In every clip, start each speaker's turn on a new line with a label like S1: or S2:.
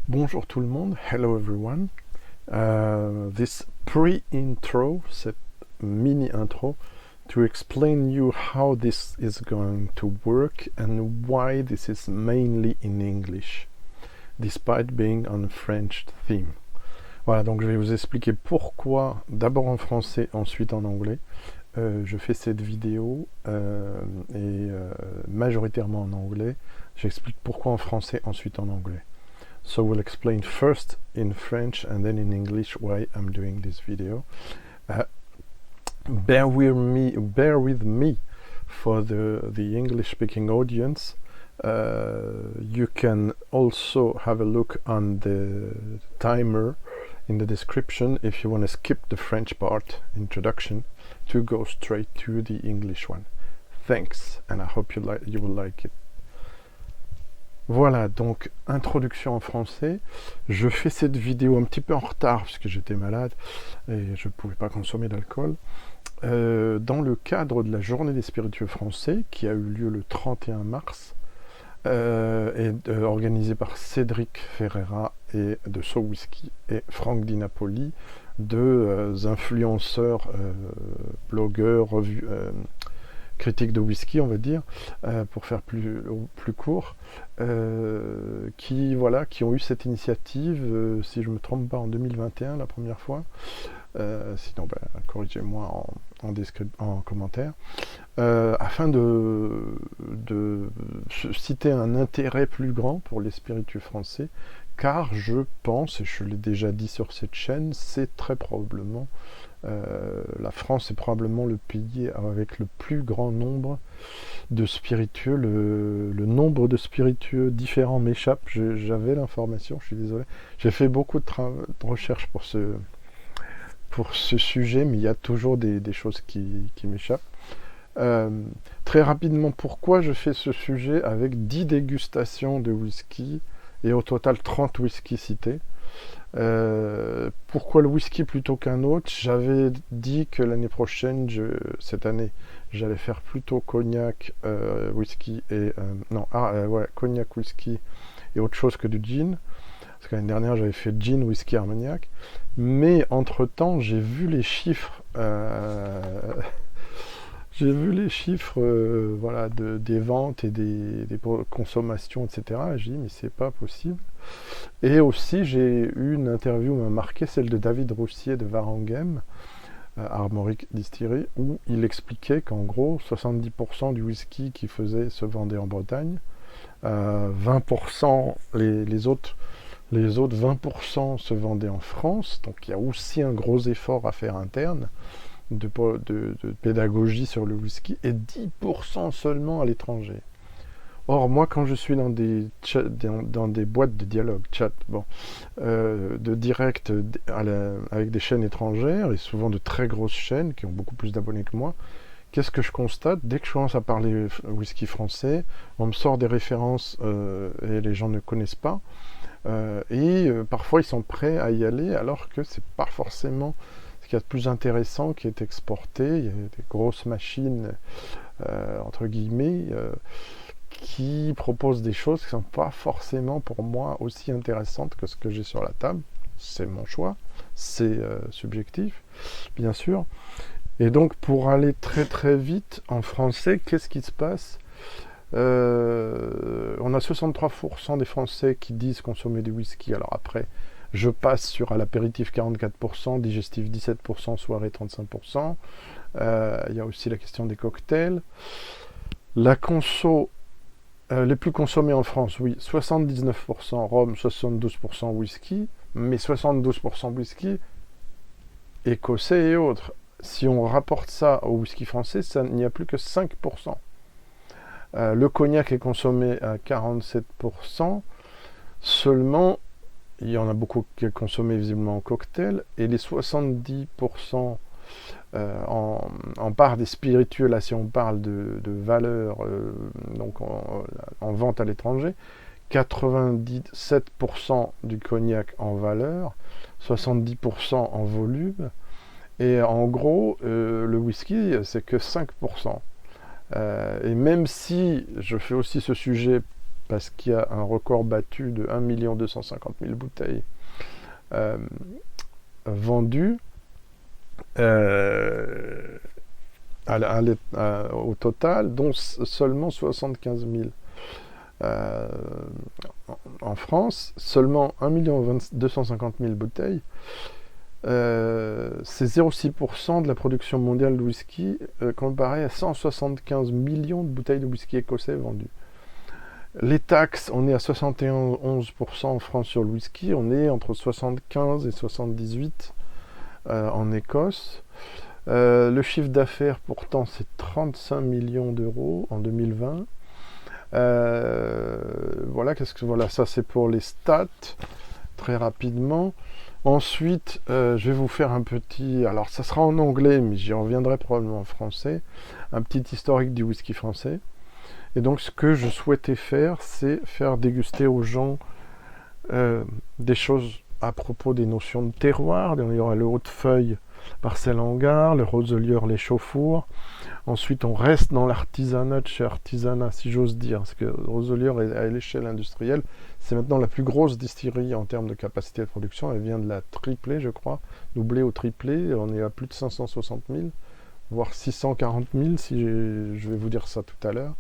S1: Bonjour tout le monde, hello everyone. This pre-intro, cette mini-intro, to explain you how this is going to work and why this is mainly in English, despite being on a French theme. Voilà, donc je vais vous expliquer pourquoi, d'abord en français, ensuite en anglais, je fais cette vidéo, majoritairement en anglais. J'explique pourquoi en français, ensuite en anglais. So we'll explain first in French and then in English why I'm doing this video. Bear with me for the English-speaking audience. You can also have a look on the timer in the description if you want to skip the French part, introduction, to go straight to the English one. Thanks, and I hope you will like it. Voilà, donc introduction en français. Je fais cette vidéo un petit peu en retard parce que j'étais malade et je ne pouvais pas consommer d'alcool. Dans le cadre de la journée des spiritueux français qui a eu lieu le 31 mars, organisée par Cédric Ferreira et de So Whisky et Franck Di Napoli, deux influenceurs, blogueurs, critiques de whisky, on va dire, pour faire plus court, qui ont eu cette initiative, si je ne me trompe pas, en 2021, la première fois. Sinon, corrigez-moi en commentaire, afin de susciter un intérêt plus grand pour les spiritueux français, car je pense, et je l'ai déjà dit sur cette chaîne, c'est très probablement la France est probablement le pays avec le plus grand nombre de spiritueux. Le nombre de spiritueux différents m'échappe. J'avais l'information, je suis désolé. J'ai fait beaucoup de recherches pour ce sujet, mais il y a toujours des choses qui m'échappent. Très rapidement, pourquoi je fais ce sujet avec 10 dégustations de whisky et au total 30 whisky cités. Pourquoi le whisky plutôt qu'un autre? J'avais dit que l'année prochaine, cette année, j'allais faire plutôt cognac, whisky et cognac, whisky et autre chose que du gin. Parce que l'année dernière, j'avais fait gin, whisky, armagnac. Mais entre-temps, j'ai vu les chiffres. J'ai vu les chiffres des ventes et des consommations, etc. Et j'ai dit, mais c'est pas possible. Et aussi, j'ai eu une interview, m'a marqué, celle de David Roussier de Varanghem, Aymeric Distillerie, où il expliquait qu'en gros, 70% du whisky qui se vendait en Bretagne, 20%, les autres 20% se vendaient en France. Donc il y a aussi un gros effort à faire interne de pédagogie sur le whisky, et 10% seulement à l'étranger. Or, moi, quand je suis dans des boîtes de dialogue, de direct avec des chaînes étrangères, et souvent de très grosses chaînes qui ont beaucoup plus d'abonnés que moi, qu'est-ce que je constate? Dès que je commence à parler whisky français, on me sort des références et les gens ne connaissent pas. Parfois, ils sont prêts à y aller, alors que c'est pas forcément ce qu'il y a de plus intéressant qui est exporté. Il y a des grosses machines, entre guillemets, qui proposent des choses qui ne sont pas forcément pour moi aussi intéressantes que ce que j'ai sur la table. C'est mon choix, c'est subjectif, bien sûr. Et donc, pour aller très très vite en français, qu'est-ce qui se passe? On a 63% des Français qui disent consommer du whisky. Alors après, je passe sur à l'apéritif 44%, digestif 17%, soirée 35%. Il y a aussi la question des cocktails. La conso, les plus consommés en France, oui, 79% rhum, 72% whisky, mais 72% whisky écossais et autres. Si on rapporte ça au whisky français, il n'y a plus que 5%. Le cognac est consommé à 47%. Seulement, il y en a beaucoup qui est consommé visiblement en cocktail. Et les 70% en part des spiritueux, là si on parle de valeur, donc en vente à l'étranger, 97% du cognac en valeur, 70% en volume. Et en gros, le whisky, c'est que 5%. Et même si je fais aussi ce sujet parce qu'il y a un record battu de 1 250 000 bouteilles vendues au total, dont seulement 75 000 en France, seulement 1 250 000 bouteilles. C'est 0,6% de la production mondiale de whisky, comparé à 175 millions de bouteilles de whisky écossais vendues. Les taxes, on est à 71% en France sur le whisky, on est entre 75 et 78 en Écosse. Le chiffre d'affaires, pourtant, c'est 35 millions d'euros en 2020. Voilà, ça c'est pour les stats, très rapidement. Ensuite, je vais vous faire un petit... Alors, ça sera en anglais, mais j'y reviendrai probablement en français. Un petit historique du whisky français. Et donc, ce que je souhaitais faire, c'est faire déguster aux gens des choses à propos des notions de terroir. Il y aura le Hautefeuille Parcelle Hangar, le ROZELIEURES Les Chauffourrs. Ensuite, on reste dans l'artisanat de chez Artisanat, si j'ose dire, parce que ROZELIEURES est à l'échelle industrielle. C'est maintenant la plus grosse distillerie en termes de capacité de production. Elle vient de la tripler, je crois, doubler ou tripler. On est à plus de 560 000, voire 640 000, si je vais vous dire ça tout à l'heure,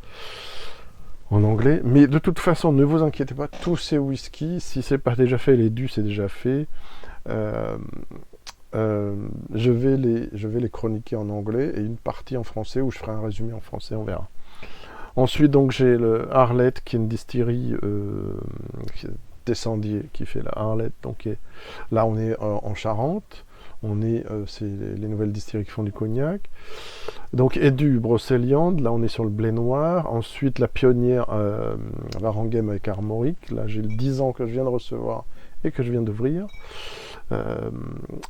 S1: en anglais. Mais de toute façon, ne vous inquiétez pas, tous ces whiskies, si c'est pas déjà fait, les dus, c'est déjà fait. Je vais les chroniquer en anglais et une partie en français où je ferai un résumé en français, on verra. Ensuite, donc, j'ai le Arlette, qui est une distillerie Descendier, qui fait la Arlette. Donc, là, on est en Charente. C'est les nouvelles distilleries qui font du cognac. Donc, Edu, Brocéliande. Là, on est sur le blé noir. Ensuite, la pionnière Varanghem avec Armorique. Là, j'ai le 10 ans que je viens de recevoir et que je viens d'ouvrir.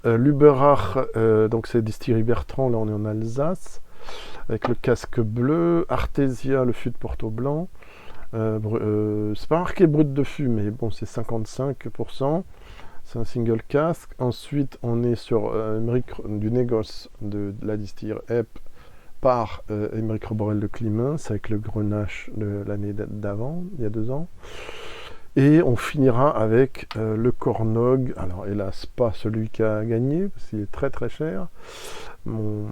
S1: Lüberach, donc c'est distillerie Bertrand. Là, on est en Alsace, avec le casque bleu. Artesia, le fût de Porto Blanc. C'est pas marqué brut de fût, mais bon, c'est 55%. C'est un single cask. Ensuite, on est sur du négoce de la distillerie Hepp par Aymeric ROBOREL de Climenses, avec le grenache de l'année d'avant, il y a 2 ans. Et on finira avec le KORNOG. Alors, hélas, pas celui qui a gagné, parce qu'il est très très cher. Mon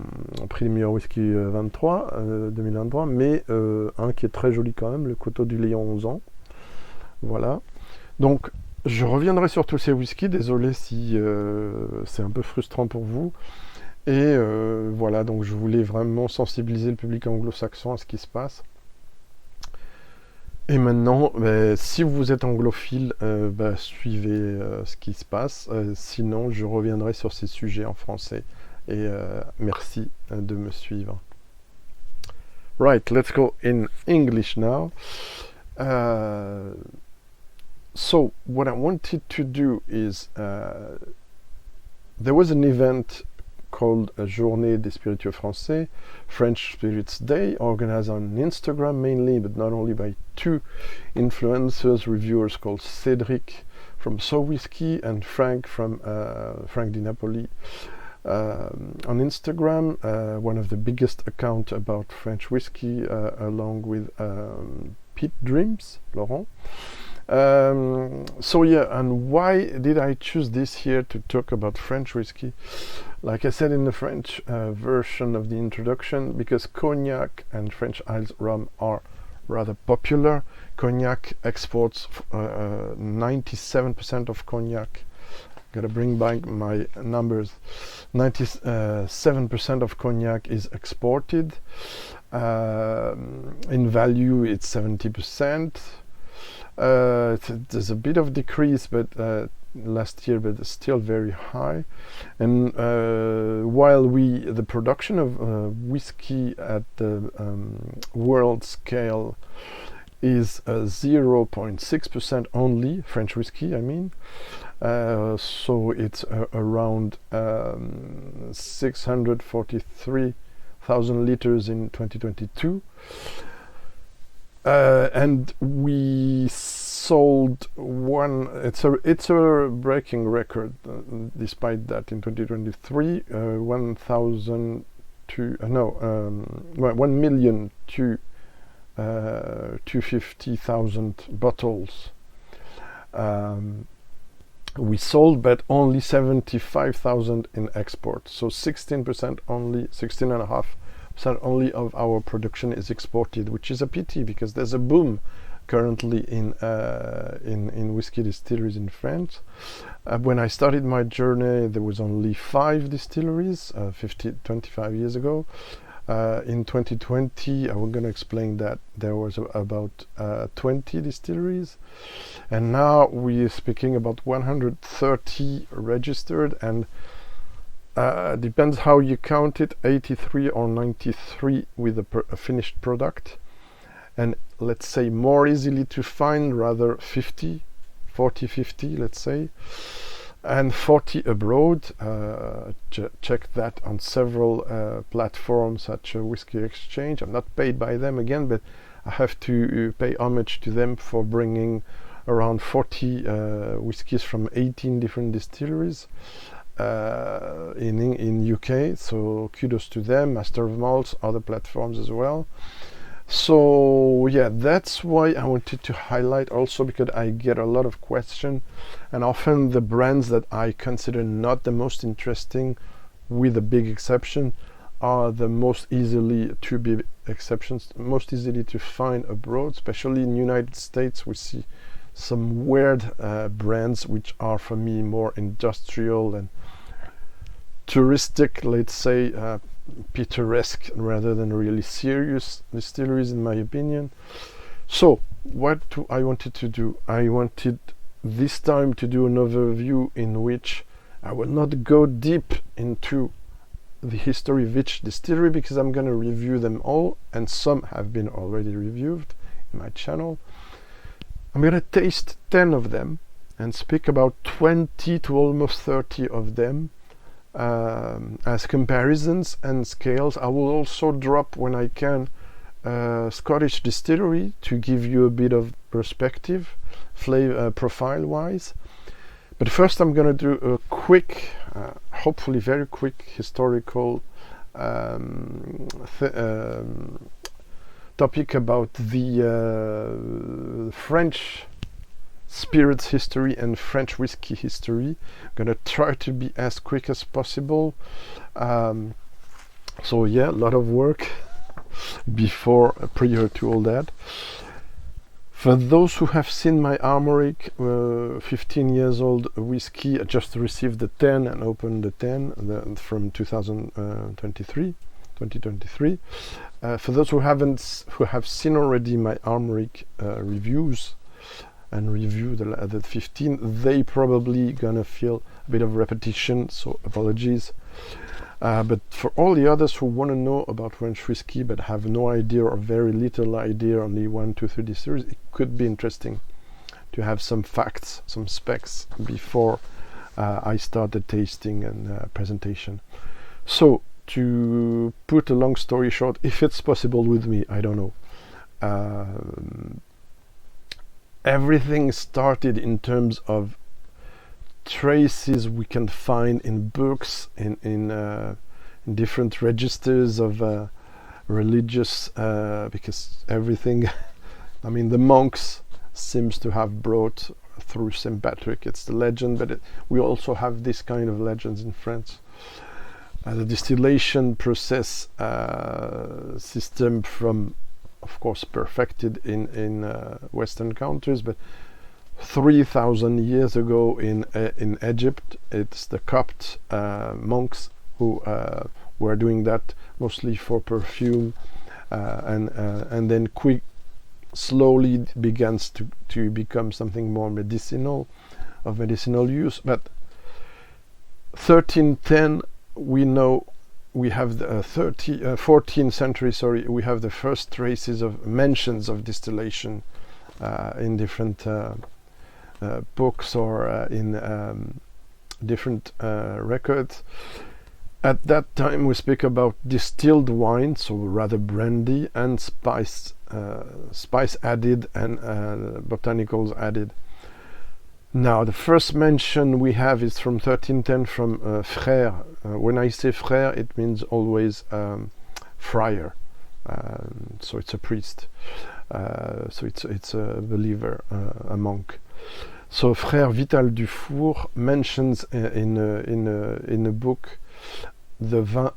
S1: prix du meilleur whisky 2023, mais un qui est très joli quand même, le Coteaux du Layon 11 ans. Voilà. Donc, je reviendrai sur tous ces whiskies. Désolé si c'est un peu frustrant pour vous. Et voilà, donc je voulais vraiment sensibiliser le public anglo-saxon à ce qui se passe. Et maintenant, si vous êtes anglophile, suivez ce qui se passe. Sinon, je reviendrai sur ces sujets en français. Et merci de me suivre. Right, let's go in English now. So, what I wanted to do is, there was an event called Journée des Spiritueux Français, French Spirits Day, organized on Instagram mainly, but not only, by 2 influencers, reviewers called Cédric from So Whisky and Frank from Frank Di Napoli. On Instagram, one of the biggest accounts about French whiskey, along with Pete Dreams, Laurent. So yeah, and why did I choose this year to talk about French whiskey? Like I said in the French version of the introduction, because Cognac and French Isles rum are rather popular. Cognac exports 97% of Cognac. Gotta bring back my numbers. 97% of Cognac is exported. In value, it's 70%. There's a bit of decrease, but last year, but still very high. And while the production of whiskey at the world scale is 0.6% only, French whiskey, I mean. So it's around 643,000 liters in 2022. And we sold it's a breaking record, despite that, in 2023, 1,002, 1,002,000 250,000 bottles. We sold, but only 75,000 in export. So 16% only, 16.5% only of our production is exported, which is a pity because there's a boom currently in whiskey distilleries in France. When I started my journey, there was only 5 distilleries, 25 years ago. In 2020, I'm going to explain that there was about 20 distilleries, and now we're speaking about 130 registered, and depends how you count it, 83 or 93 with a finished product, and let's say more easily to find, rather 50, 50, let's say, and 40 abroad. Check that on several platforms such as Whiskey Exchange. I'm not paid by them again, but I have to pay homage to them for bringing around 40 whiskies from 18 different distilleries in UK. So kudos to them. Master of Malts, other platforms as well. So yeah, that's why I wanted to highlight also, because I get a lot of questions, and often the brands that I consider not the most interesting, with a big exception, are the most easily to be exceptions, most easily to find abroad. Especially in the United States, we see some weird brands which are for me more industrial and touristic, let's say, picturesque rather than really serious distilleries, in my opinion. So what I wanted to do, I wanted this time to do an overview in which I will not go deep into the history of each distillery, because I'm going to review them all, and some have been already reviewed in my channel. I'm going to taste 10 of them and speak about 20 to almost 30 of them as comparisons and scales. I will also drop, when I can, Scottish distillery to give you a bit of perspective, flavor profile wise. But first I'm going to do a quick, hopefully very quick, historical topic about the French spirits history and French whiskey history. I'm gonna try to be as quick as possible. So yeah, a lot of work prior to all that. For those who have seen my Aymeric 15 years old whiskey, I just received the 10 and opened the 10 from 2023. For those who have seen already my Aymeric reviews and review the 15, they probably gonna feel a bit of repetition, so apologies. But for all the others who want to know about French whiskey but have no idea or very little idea, only 1, 2, 3 distilleries, it could be interesting to have some facts, some specs before I start the tasting and presentation. So to put a long story short, if it's possible with me, I don't know. Everything started in terms of traces we can find in books, in different registers of religious, because everything, I mean, the monks seems to have brought through St. Patrick, it's the legend, but we also have this kind of legends in France. The distillation process system, from, of course, perfected in Western countries, but 3,000 years ago in Egypt, it's the Copt monks who were doing that mostly for perfume, and then slowly begins to become something more medicinal, of medicinal use. But 1310, we know we have the 14th century, sorry, we have the first traces of mentions of distillation in different books or in different records. At that time we speak about distilled wine, so rather brandy, and spice added and botanicals added. Now the first mention we have is from 1310 from Frère. When I say Frère, it means always friar, So it's a priest. So it's a believer, a monk. So Frère Vital Dufour mentions in a book the vin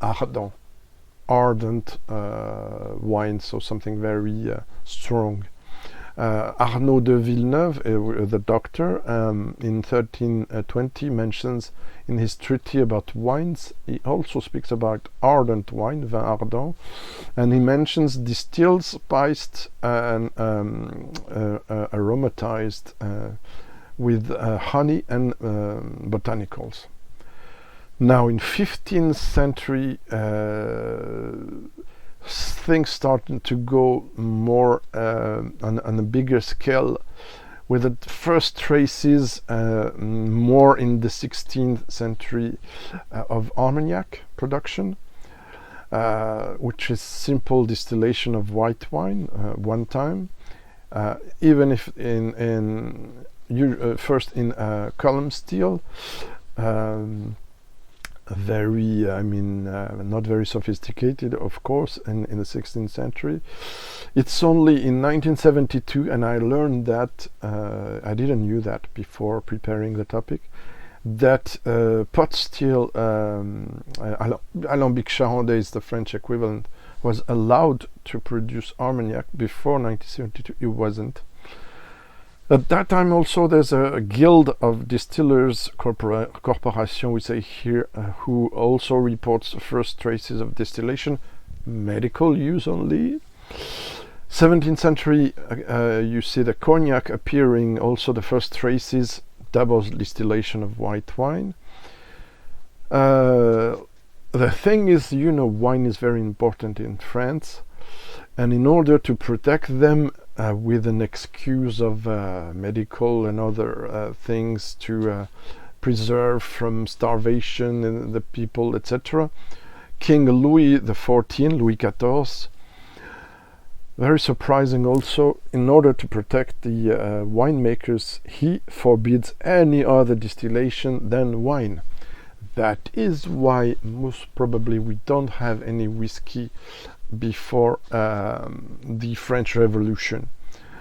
S1: ardent wine, so something very strong. Arnaud de Villeneuve, the doctor, in 1320 mentions in his treatise about wines, he also speaks about ardent wine, vin ardent, and he mentions distilled, spiced, and aromatized with honey and botanicals. Now in 15th century, things started to go more on a bigger scale, with the first traces more in the 16th century of Armagnac production, which is simple distillation of white wine one time, even if first in column steel, very, not very sophisticated, of course, in the 16th century. It's only in 1972, and I learned that, I didn't know that before preparing the topic, that pot still, Alambic Charendais, the French equivalent, was allowed to produce Armagnac. Before 1972 it wasn't. At that time also there's a guild of distillers, corporation we say here, who also reports the first traces of distillation, medical use only. 17th century, you see the Cognac appearing, also the first traces, double distillation of white wine. The thing is, wine is very important in France, and in order to protect them with an excuse of medical and other things to preserve from starvation and the people, etc., King Louis XIV, Louis XIV, very surprising also, in order to protect the winemakers, he forbids any other distillation than wine. That is why most probably we don't have any whiskey before the French Revolution.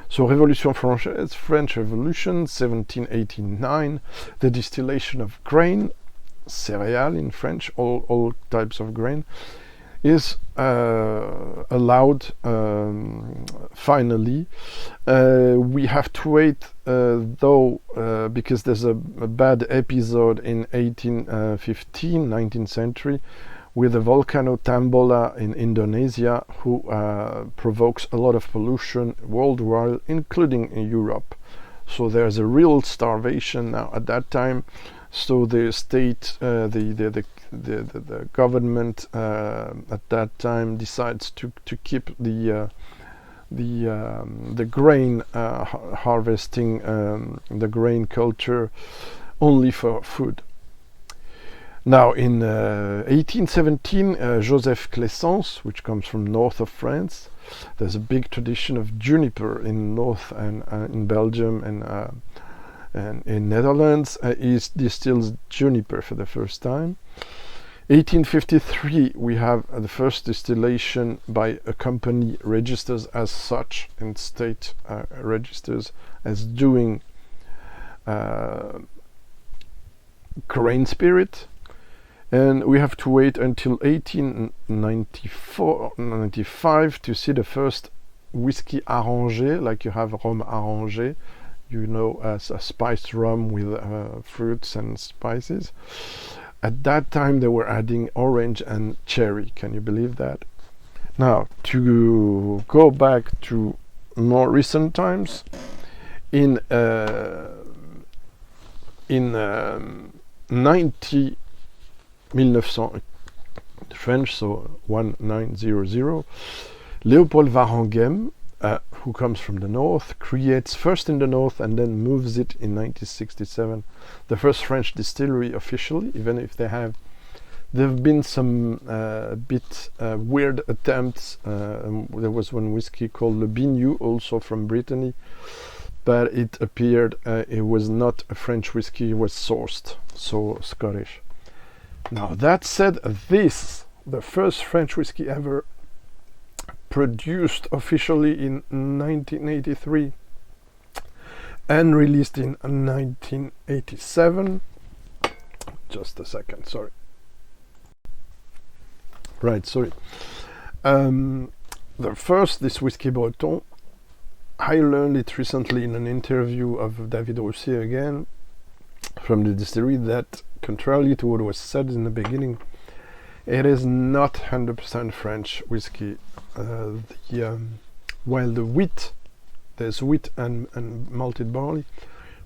S1: So Révolution Française, French Revolution, 1789, the distillation of grain, céréales in French, all types of grain, is allowed finally. We have to wait though, because there's a bad episode in 1815, 19th century, with the volcano Tambola in Indonesia, who provokes a lot of pollution worldwide, including in Europe. So there's a real starvation now at that time. So the state, the government at that time decides to keep the grain harvesting, the grain culture, only for food. Now in 1817, Joseph Clessens, which comes from north of France, there's a big tradition of juniper in north and in Belgium and in Netherlands. He distills juniper for the first time. 1853, we have the first distillation by a company registered as such in state registers as doing grain spirit. And we have to wait until 1894-95 to see the first whiskey arrangé, like you have rhum arrangé, as a spiced rum with fruits and spices. At that time they were adding orange and cherry. Can you believe that? Now, to go back to more recent times, in 1900 French, so 1900, Léopold Warenghem, who comes from the north, creates first in the north and then moves it in 1967 the first French distillery officially, even if there have been some bit weird attempts. There was one whiskey called Le Bignou, also from Brittany, but it appeared it was not a French whiskey, it was sourced, so Scottish. Now that said, the first French whiskey ever produced officially in 1983 and released in 1987. Just a second, sorry. Right, sorry. The first, this whiskey breton, I learned it recently in an interview of David Roussier again from the distillery, that contrarily to what was said in the beginning, it is not 100% French whiskey. While the wheat, there's wheat and malted barley,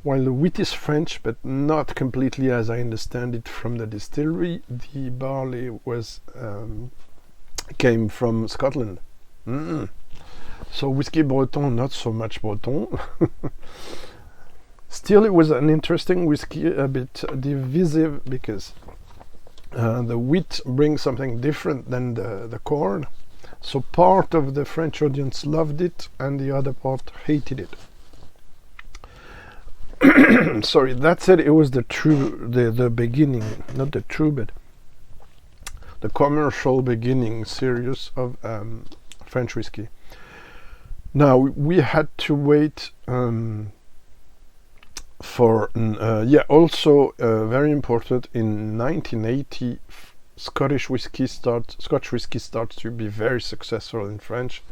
S1: while the wheat is French, but not completely as I understand it from the distillery, the barley was came from Scotland. So whiskey breton, not so much breton. Still, it was an interesting whiskey, a bit divisive, because the wheat brings something different than the corn. So part of the French audience loved it and the other part hated it. Sorry, that said, it was the beginning, not the true, but the commercial beginning series of French whiskey. Now, we had to wait for, also very important, in 1980, Scotch whiskey starts to be very successful in French,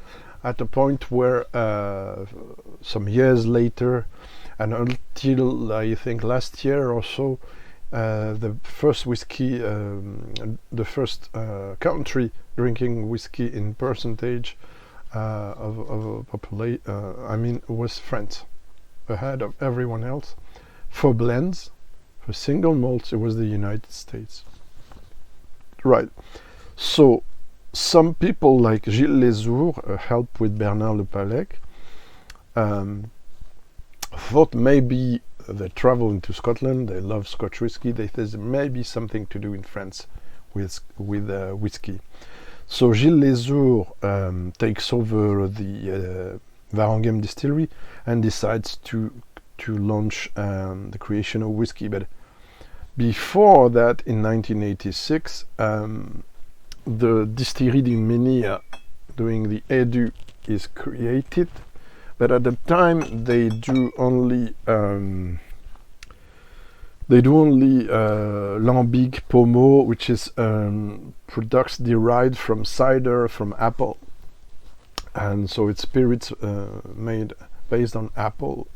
S1: at a point where some years later, and until I think last year or so, the first whiskey, the first country drinking whiskey in percentage of population, was France, ahead of everyone else. For blends, for single malts, it was the United States. Right. So some people like Gilles Lesourd, helped with Bernard Le Pallec, thought maybe they travel into Scotland, they love Scotch whiskey, they think there may be something to do in France with whiskey. So Gilles Lesourd takes over the Warenghem distillery and decides to launch the creation of whiskey. But before that, in 1986, the Distillerie du Menhir, doing the Edu, is created. But at the time, they do only Lambic Pomo, which is products derived from cider from apple, and so it's spirits made based on apple.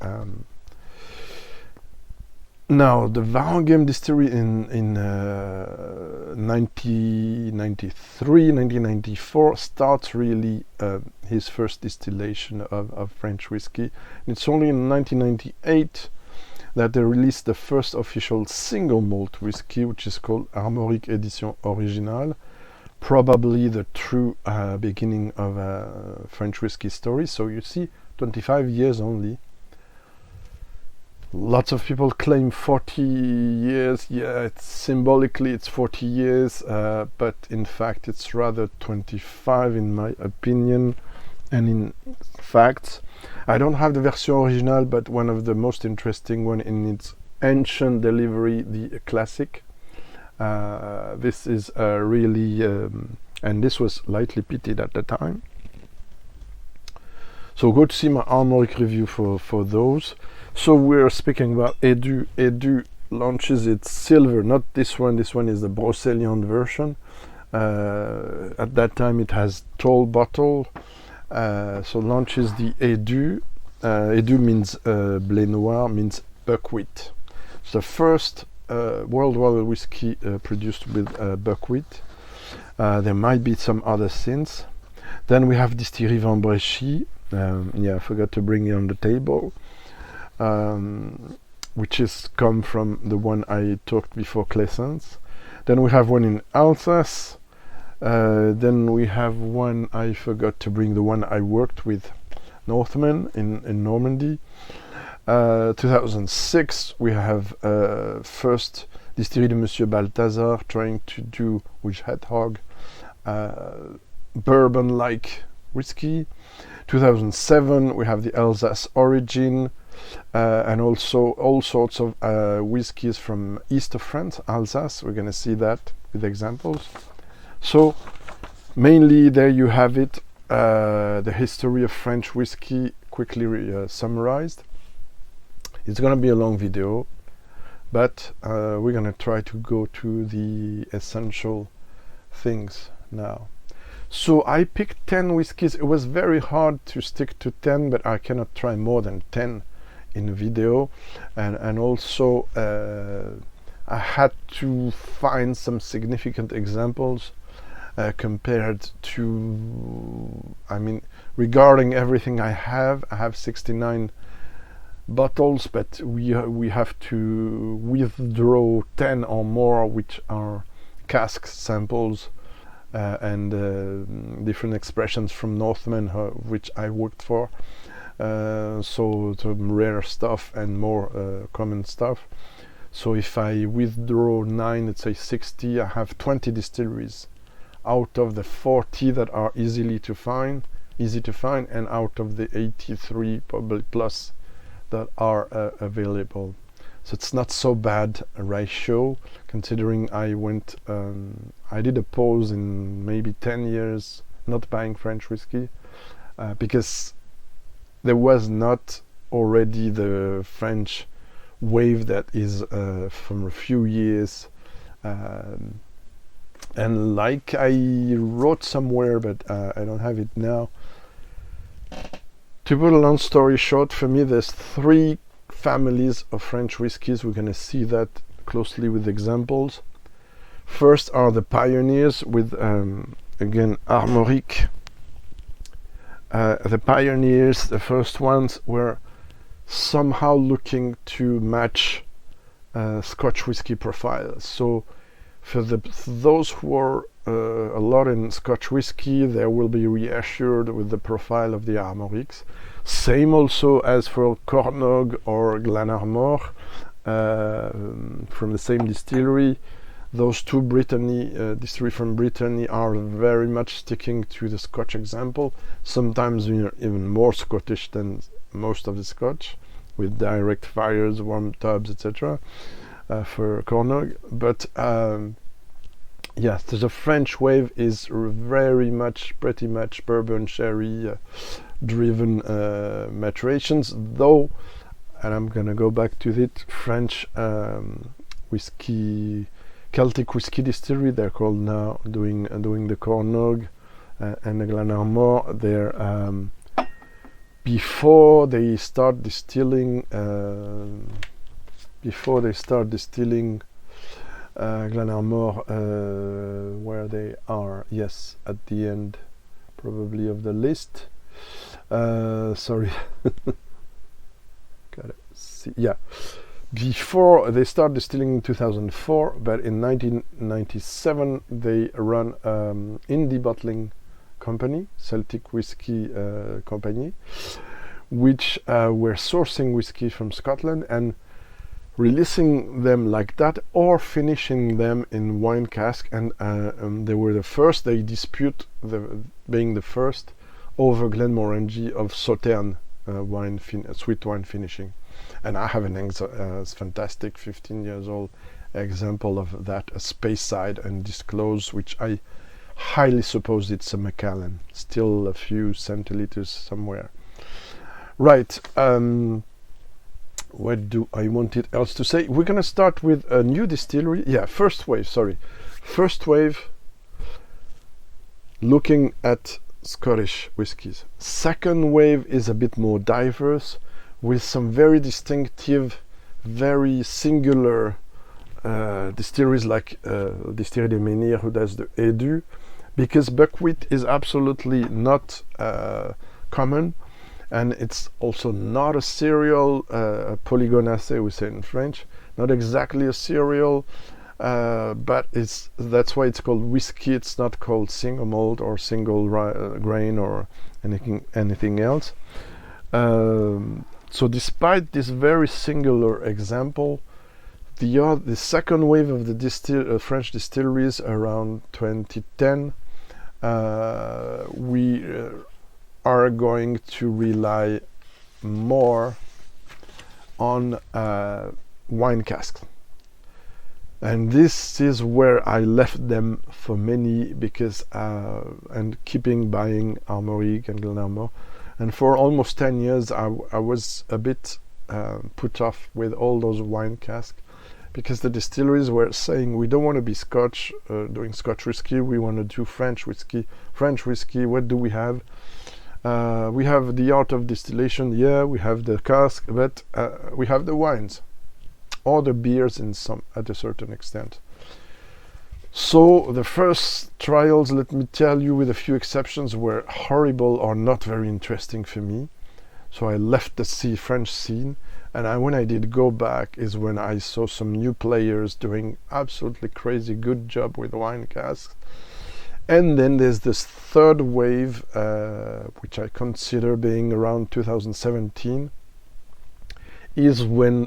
S1: Now, the Warenghem distillery in 1993, 1994 starts really his first distillation of French whiskey. And it's only in 1998 that they released the first official single malt whiskey, which is called Armorique Édition Originale, probably the true beginning of a French whiskey story. So you see, 25 years only. Lots of people claim 40 years. Yeah, symbolically it's 40 years, but in fact it's rather 25 in my opinion. And in fact, I don't have the version original, but one of the most interesting one in its ancient delivery, the classic. This is really, and this was lightly pitied at the time. So go to see my Armorique review for those. So we're speaking about Edu. Edu launches its silver, not this one. This one is the Brocéliande version. At that time it has tall bottle. So launches the Edu. Edu means blé noir, means buckwheat. It's the first worldwide whiskey produced with buckwheat. There might be some other since. Then we have Distillerie Van Brechy. I forgot to bring it on the table. Which is come from the one I talked before, Claessens. Then we have one in Elsass. Then we have one, I forgot to bring, the one I worked with, Northman in Normandy. 2006 we have first Distillerie de Monsieur Balthazar trying to do with hedgehog bourbon-like whiskey. 2007 we have the Elsass Origin, and also all sorts of whiskies from east of France, Alsace. We're going to see that with examples. So mainly there you have it. the history of French whiskey quickly summarized. It's gonna be a long video, but we're gonna try to go to the essential things now. So I picked 10 whiskies. It was very hard to stick to 10, but I cannot try more than 10 in a video, and also I had to find some significant examples compared to, I mean, regarding everything I have 69 bottles, but we have to withdraw 10 or more, which are cask samples and different expressions from Northmen, which I worked for. So some rare stuff and more common stuff. So if I withdraw 9, let's say 60, I have 20 distilleries out of the 40 that are easy to find, and out of the 83 probably plus that are available. So it's not so bad a ratio, considering I did a pause in maybe 10 years not buying French whiskey, because there was not already the French wave that is from a few years, and like I wrote somewhere, but I don't have it now. To put a long story short, for me there's 3 families of French whiskies. We're going to see that closely with examples. First are the pioneers with again Aymeric. The pioneers, the first ones, were somehow looking to match Scotch whiskey profiles. So for those who are a lot in Scotch whiskey, they will be reassured with the profile of the Aymerics. Same also as for KORNOG or Glenarmor from the same distillery. Those 2 distillery from Brittany are very much sticking to the Scotch example, sometimes even more Scottish than most of the Scotch, with direct fires, warm tubs, etc. For KORNOG. But yes, the French wave is very much, pretty much bourbon sherry driven maturations, though, and I'm gonna go back to it, French whiskey, Celtic Whisky distillery, they're called now, doing the KORNOG and the Glenarmor. They're before they start distilling Glenarmor, where they are, yes, at the end probably of the list. Sorry. Gotta see. Yeah. Before they start distilling in 2004, but in 1997 they run indie bottling company, Celtic Whisky company, which were sourcing whiskey from Scotland and releasing them like that, or finishing them in wine cask, and they were the first. They dispute being the first over Glenmorangie of Sauternes sweet wine finishing. And I have an fantastic 15 years old example of that, a Speyside and Disclose, which I highly suppose it's a Macallan, still a few centiliters somewhere. Right, what do I wanted else to say? We're gonna start with a new distillery. Yeah, first wave looking at Scottish whiskies. Second wave is a bit more diverse, with some very distinctive, very singular distilleries like Distillerie de Menhir, who does the Edu, because buckwheat is absolutely not common, and it's also not a cereal, polygonacé we say in French, not exactly a cereal, but that's why it's called whiskey. It's not called single malt or single grain or anything else. So despite this very singular example, the second wave of the French distilleries around 2010, we are going to rely more on wine casks. And this is where I left them for many, because and keeping buying Aymeric and Glenarmor. And for almost 10 years I was a bit put off with all those wine casks, because the distilleries were saying, we don't want to be Scotch, doing Scotch whiskey, we want to do French whiskey. French whiskey, what do we have? We have the art of distillation, yeah, we have the cask, but we have the wines or the beers at a certain extent. So the first trials, let me tell you, with a few exceptions, were horrible or not very interesting for me. So I left the French scene, and when I did go back is when I saw some new players doing absolutely crazy good job with wine casks. And then there's this third wave, which I consider being around 2017, is when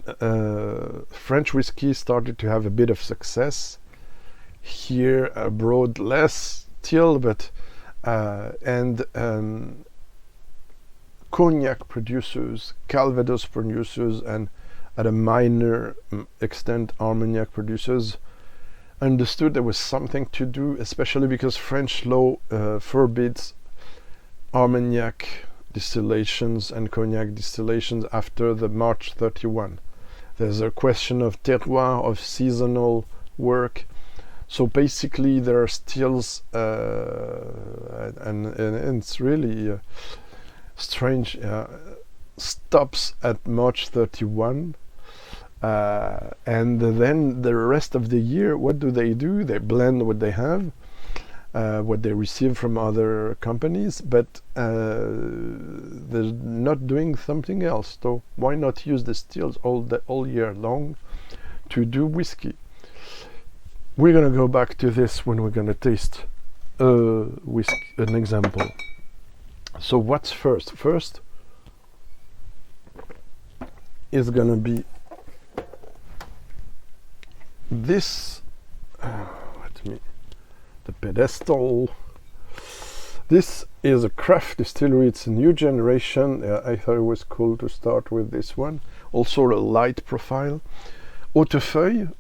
S1: French whiskey started to have a bit of success here abroad, less still, but and Cognac producers, Calvados producers, and at a minor extent Armagnac producers understood there was something to do, especially because French law forbids Armagnac distillations and Cognac distillations after the March 31. There's a question of terroir, of seasonal work. So basically there are stills, and it's really strange, stops at March 31, and then the rest of the year, what do? They blend what they have, what they receive from other companies, but they're not doing something else. So why not use the stills all year long to do whiskey? We're gonna go back to this when we're gonna taste whiskey, an example. So what's first? First is gonna be this. The pedestal. This is a craft distillery. It's a new generation. I thought it was cool to start with this one. Also a light profile. HAUTEFEUILLE.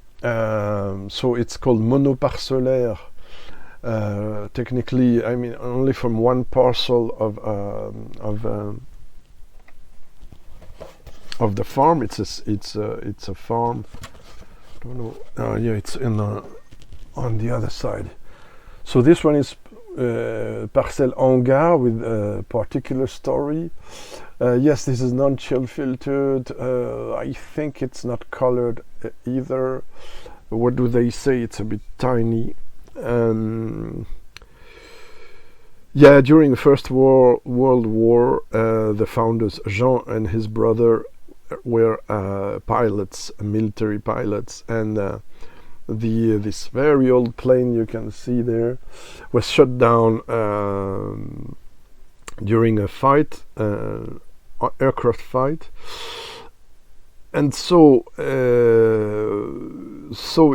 S1: So it's called Monoparcellaire. Technically, I mean, only from one parcel of the farm. It's a farm. I don't know. Yeah, it's on the other side. So this one is Parcellaire Hangard with a particular story. Yes, this is non-chill filtered. I think it's not colored either. What do they say? It's a bit tiny. Yeah, during the First World War, the founders, Jean and his brother, were pilots, military pilots, and this very old plane you can see there was shot down during a fight, aircraft fight, and so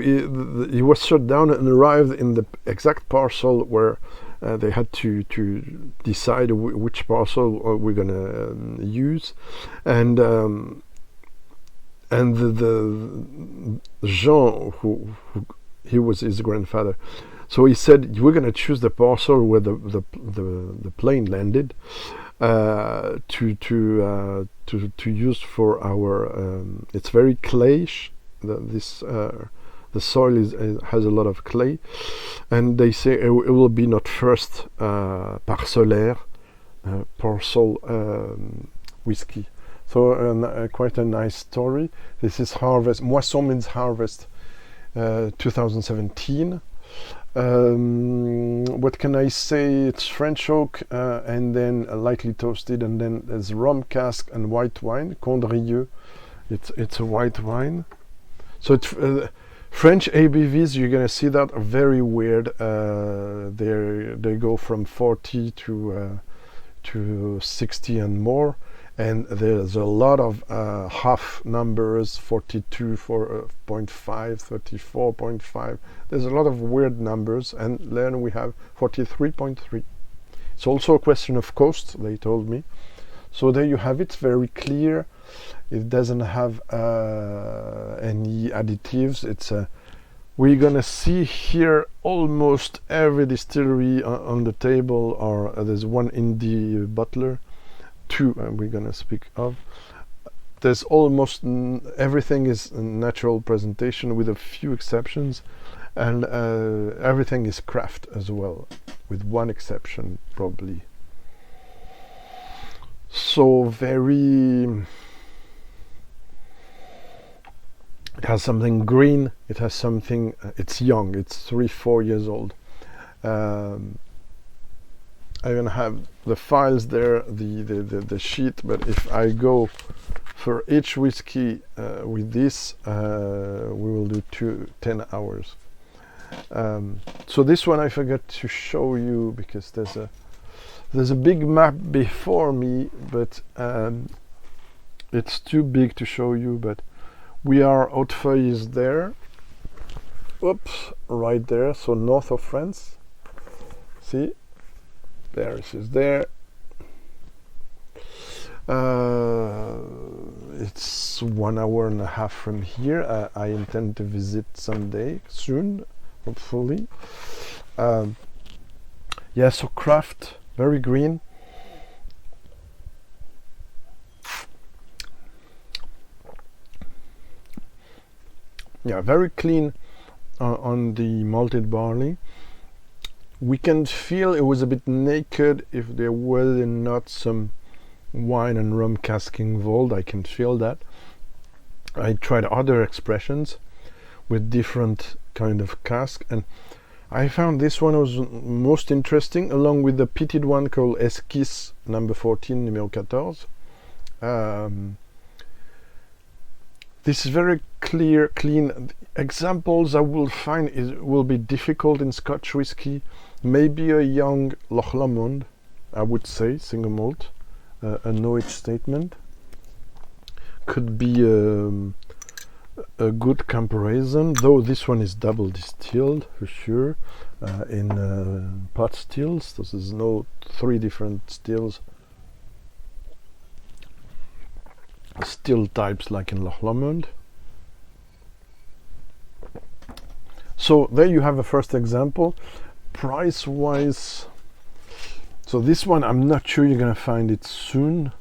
S1: he was shot down and arrived in the exact parcel where they had to decide which parcel we're gonna use, and the Jean, who he was his grandfather, so he said, we're gonna choose the parcel where the plane landed to use for our. It's very clayish. The soil has a lot of clay, and they say it will be not first parcellaire, parcel whiskey. So quite a nice story. This is harvest. Moisson means harvest. 2017. What can I say? It's French oak and then lightly toasted, and then there's rum cask and white wine. Condrieu. It's a white wine. So it's French ABVs. You're gonna see that are very weird. They go from 40 to 60 and more. And there's a lot of half numbers, 42.5, 34.5. There's a lot of weird numbers, and then we have 43.3. It's also a question of cost, they told me. So there you have it, very clear. It doesn't have any additives. It's we're gonna see here almost every distillery on the table, or there's one indie bottler, two we're gonna speak of. There's almost everything is natural presentation with a few exceptions, and everything is craft as well, with one exception probably. So very, it has something green, it has something, it's young, it's 3-4 years old. I'm gonna have the files there, the sheet, but if I go for each whiskey with this, we will do 10 hours. So this one I forgot to show you because there's a big map before me, but it's too big to show you. But we are, Hautefeuille is there, oops, right there, so north of France. See, Paris is there. It's 1.5 hours from here. I intend to visit someday soon, hopefully. Yeah, so craft, very green. Yeah, very clean on the malted barley. We can feel it was a bit naked if there were not some wine and rum cask involved. I can feel that. I tried other expressions with different kind of cask, and I found this one was most interesting, along with the peated one called Esquisse number 14, numéro 14. This is very clear, clean. Examples I will find will be difficult in Scotch whiskey. Maybe a young Loch Lomond, I would say, single malt, a Norwich statement. Could be a good comparison, though this one is double distilled for sure, in pot stills. So there's no 3 different stills. Still types like in Loch Lomond. So there you have a first example. Price wise, so this one I'm not sure you're gonna find it soon.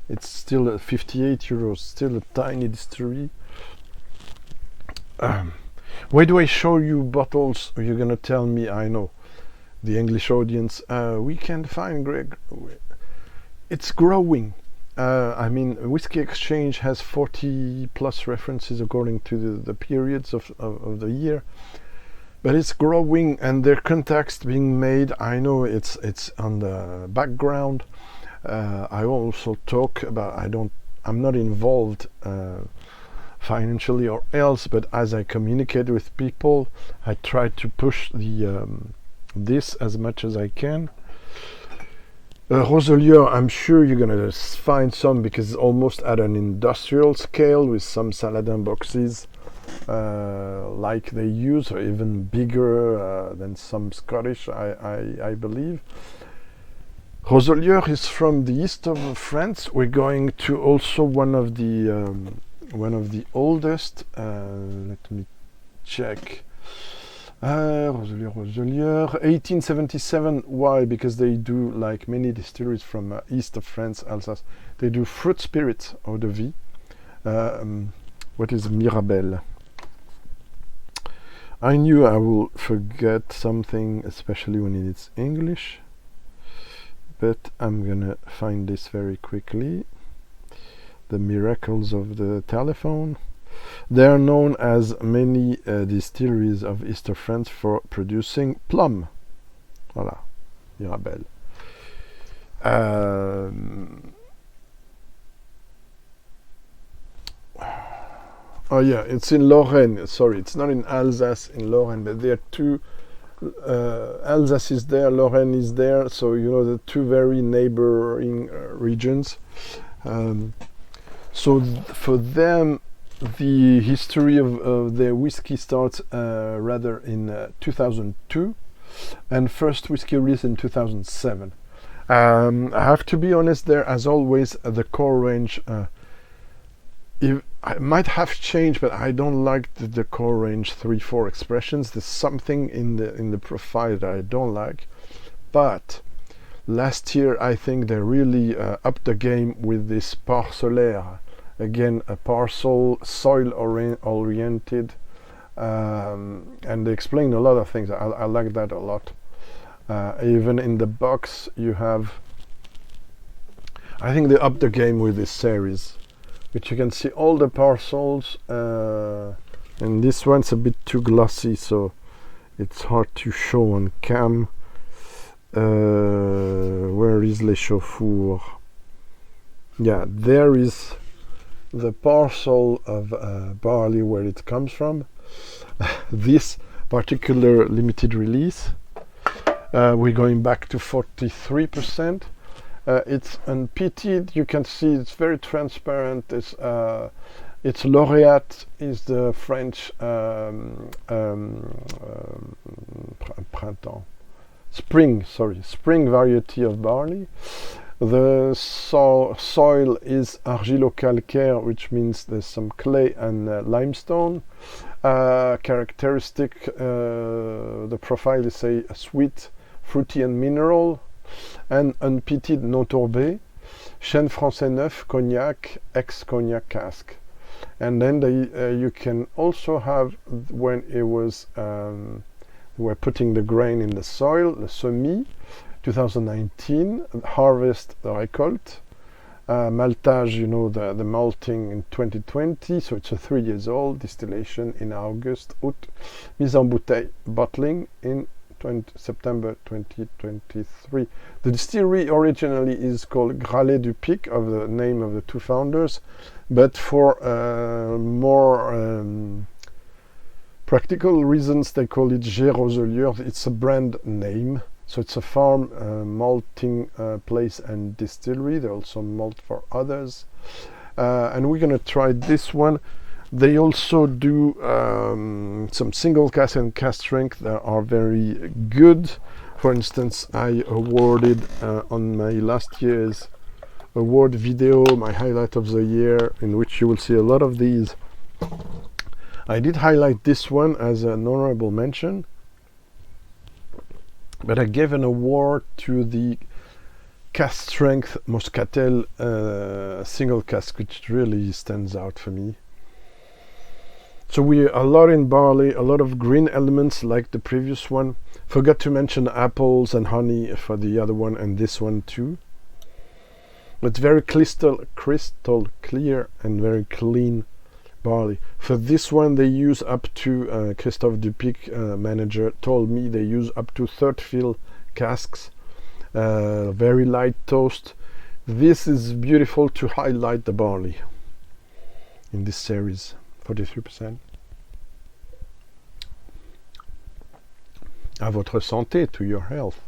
S1: It's still at 58 euros, still a tiny distillery. Where do I show you bottles? You're gonna tell me, I know, the English audience, we can find Greg. It's growing. I mean, Whiskey Exchange has 40 plus references according to the periods of the year, but it's growing, and there are contacts being made. I know it's on the background. I also talk about, I'm not involved financially or else, but as I communicate with people, I try to push this as much as I can. Roselieu, I'm sure you're gonna find some, because it's almost at an industrial scale with some Saladin boxes like they use, or even bigger than some Scottish, I believe. Roselieu is from the east of France. We're going to also one of the oldest. Let me check. Roselieu, 1877. Why? Because they do, like many distilleries from east of France, Elsass, they do fruit spirits, eau de vie. What is Mirabelle? I knew I will forget something, especially when it's English, but I'm gonna find this very quickly. The miracles of the telephone. They are known as many distilleries of East of France for producing plum. Voilà, Mirabelle. Oh yeah, it's in Lorraine. Sorry, it's not in Alsace, in Lorraine, but there are two. Alsace is there, Lorraine is there, so you know the two very neighboring regions. So for them, the history of their whiskey starts rather in 2002, and first whiskey release in 2007. I have to be honest, there, as always, the core range. If I might have changed, but I don't like the core range 3-4 expressions. There's something in the profile that I don't like. But last year I think they really upped the game with this Parcellaire. Again, a parcel, soil oriented, and they explain a lot of things. I like that a lot. Even in the box you have, I think they upped the game with this series, which you can see all the parcels, and this one's a bit too glossy, so it's hard to show on cam. Where is Les Chauffours? Yeah, there is the parcel of barley where it comes from. This particular limited release, we're going back to 43%. It's unpeated. You can see it's very transparent. It's laureate is the French spring variety of barley. The soil is argilo-calcaire, which means there's some clay and limestone. Characteristic, the profile is a sweet, fruity and mineral, and unpeated non tourbé, chêne français neuf, cognac, ex-Cognac cask. And then you can also have, when it was we're putting the grain in the soil, the semis, 2019, harvest the récolte, maltage, you know, the malting in 2020, so it's a 3 years old, distillation in August, août, mise en bouteille, bottling in September 2023. The distillery originally is called Gralet du Pic, of the name of the two founders, but for more practical reasons they call it G. ROZELIEURES. It's a brand name, so it's a farm, malting place and distillery. They also malt for others, and we're gonna try this one. They also do some single cask and cask strength that are very good. For instance, I awarded on my last year's award video, my highlight of the year, in which you will see a lot of these. I did highlight this one as an honorable mention, but I gave an award to the cask strength Moscatel single cask, which really stands out for me. So we're a lot in barley, a lot of green elements like the previous one. Forgot to mention apples and honey for the other one and this one too. It's very crystal clear and very clean barley. For this one they use up to, Christophe Dupic, manager, told me they use up to 3rd fill casks, very light toast. This is beautiful to highlight the barley in this series. 43%. À votre santé, to your health.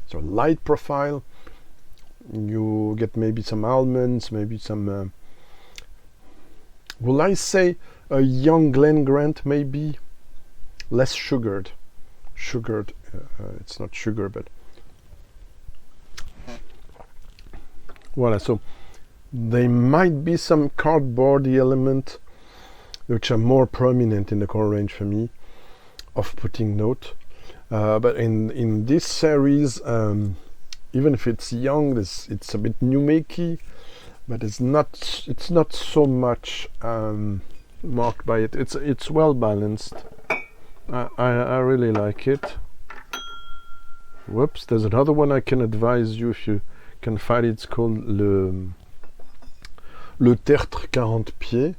S1: So light profile. You get maybe some almonds, maybe some. Will I say a young Glen Grant? Maybe less sugared. It's not sugar, but voila. So there might be some cardboardy element which are more prominent in the core range for me, off-putting note, but in this series, even if it's young, it's a bit new makey, but it's not so much marked by it. It's well balanced. I really like it. Whoops, there's another one I can advise you if you can find it. It's called Le Tertre 40 pieds,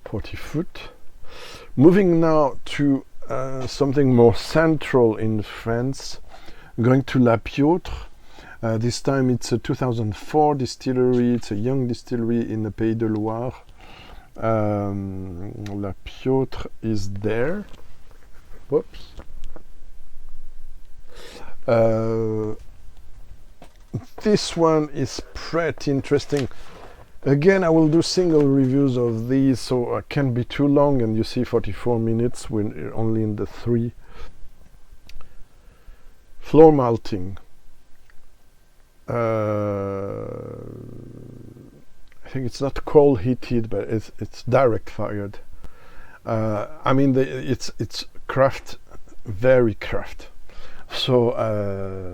S1: 40 foot. Moving now to something more central in France, going to La Piautre. This time it's a 2004 distillery. It's a young distillery in the Pays de Loire. La Piautre is there. Whoops. This one is pretty interesting. Again, I will do single reviews of these, so I can't be too long, and you see 44 minutes, we're only in the 3. Floor malting. I think it's not coal heated, but it's direct fired. I mean, it's craft, very craft. So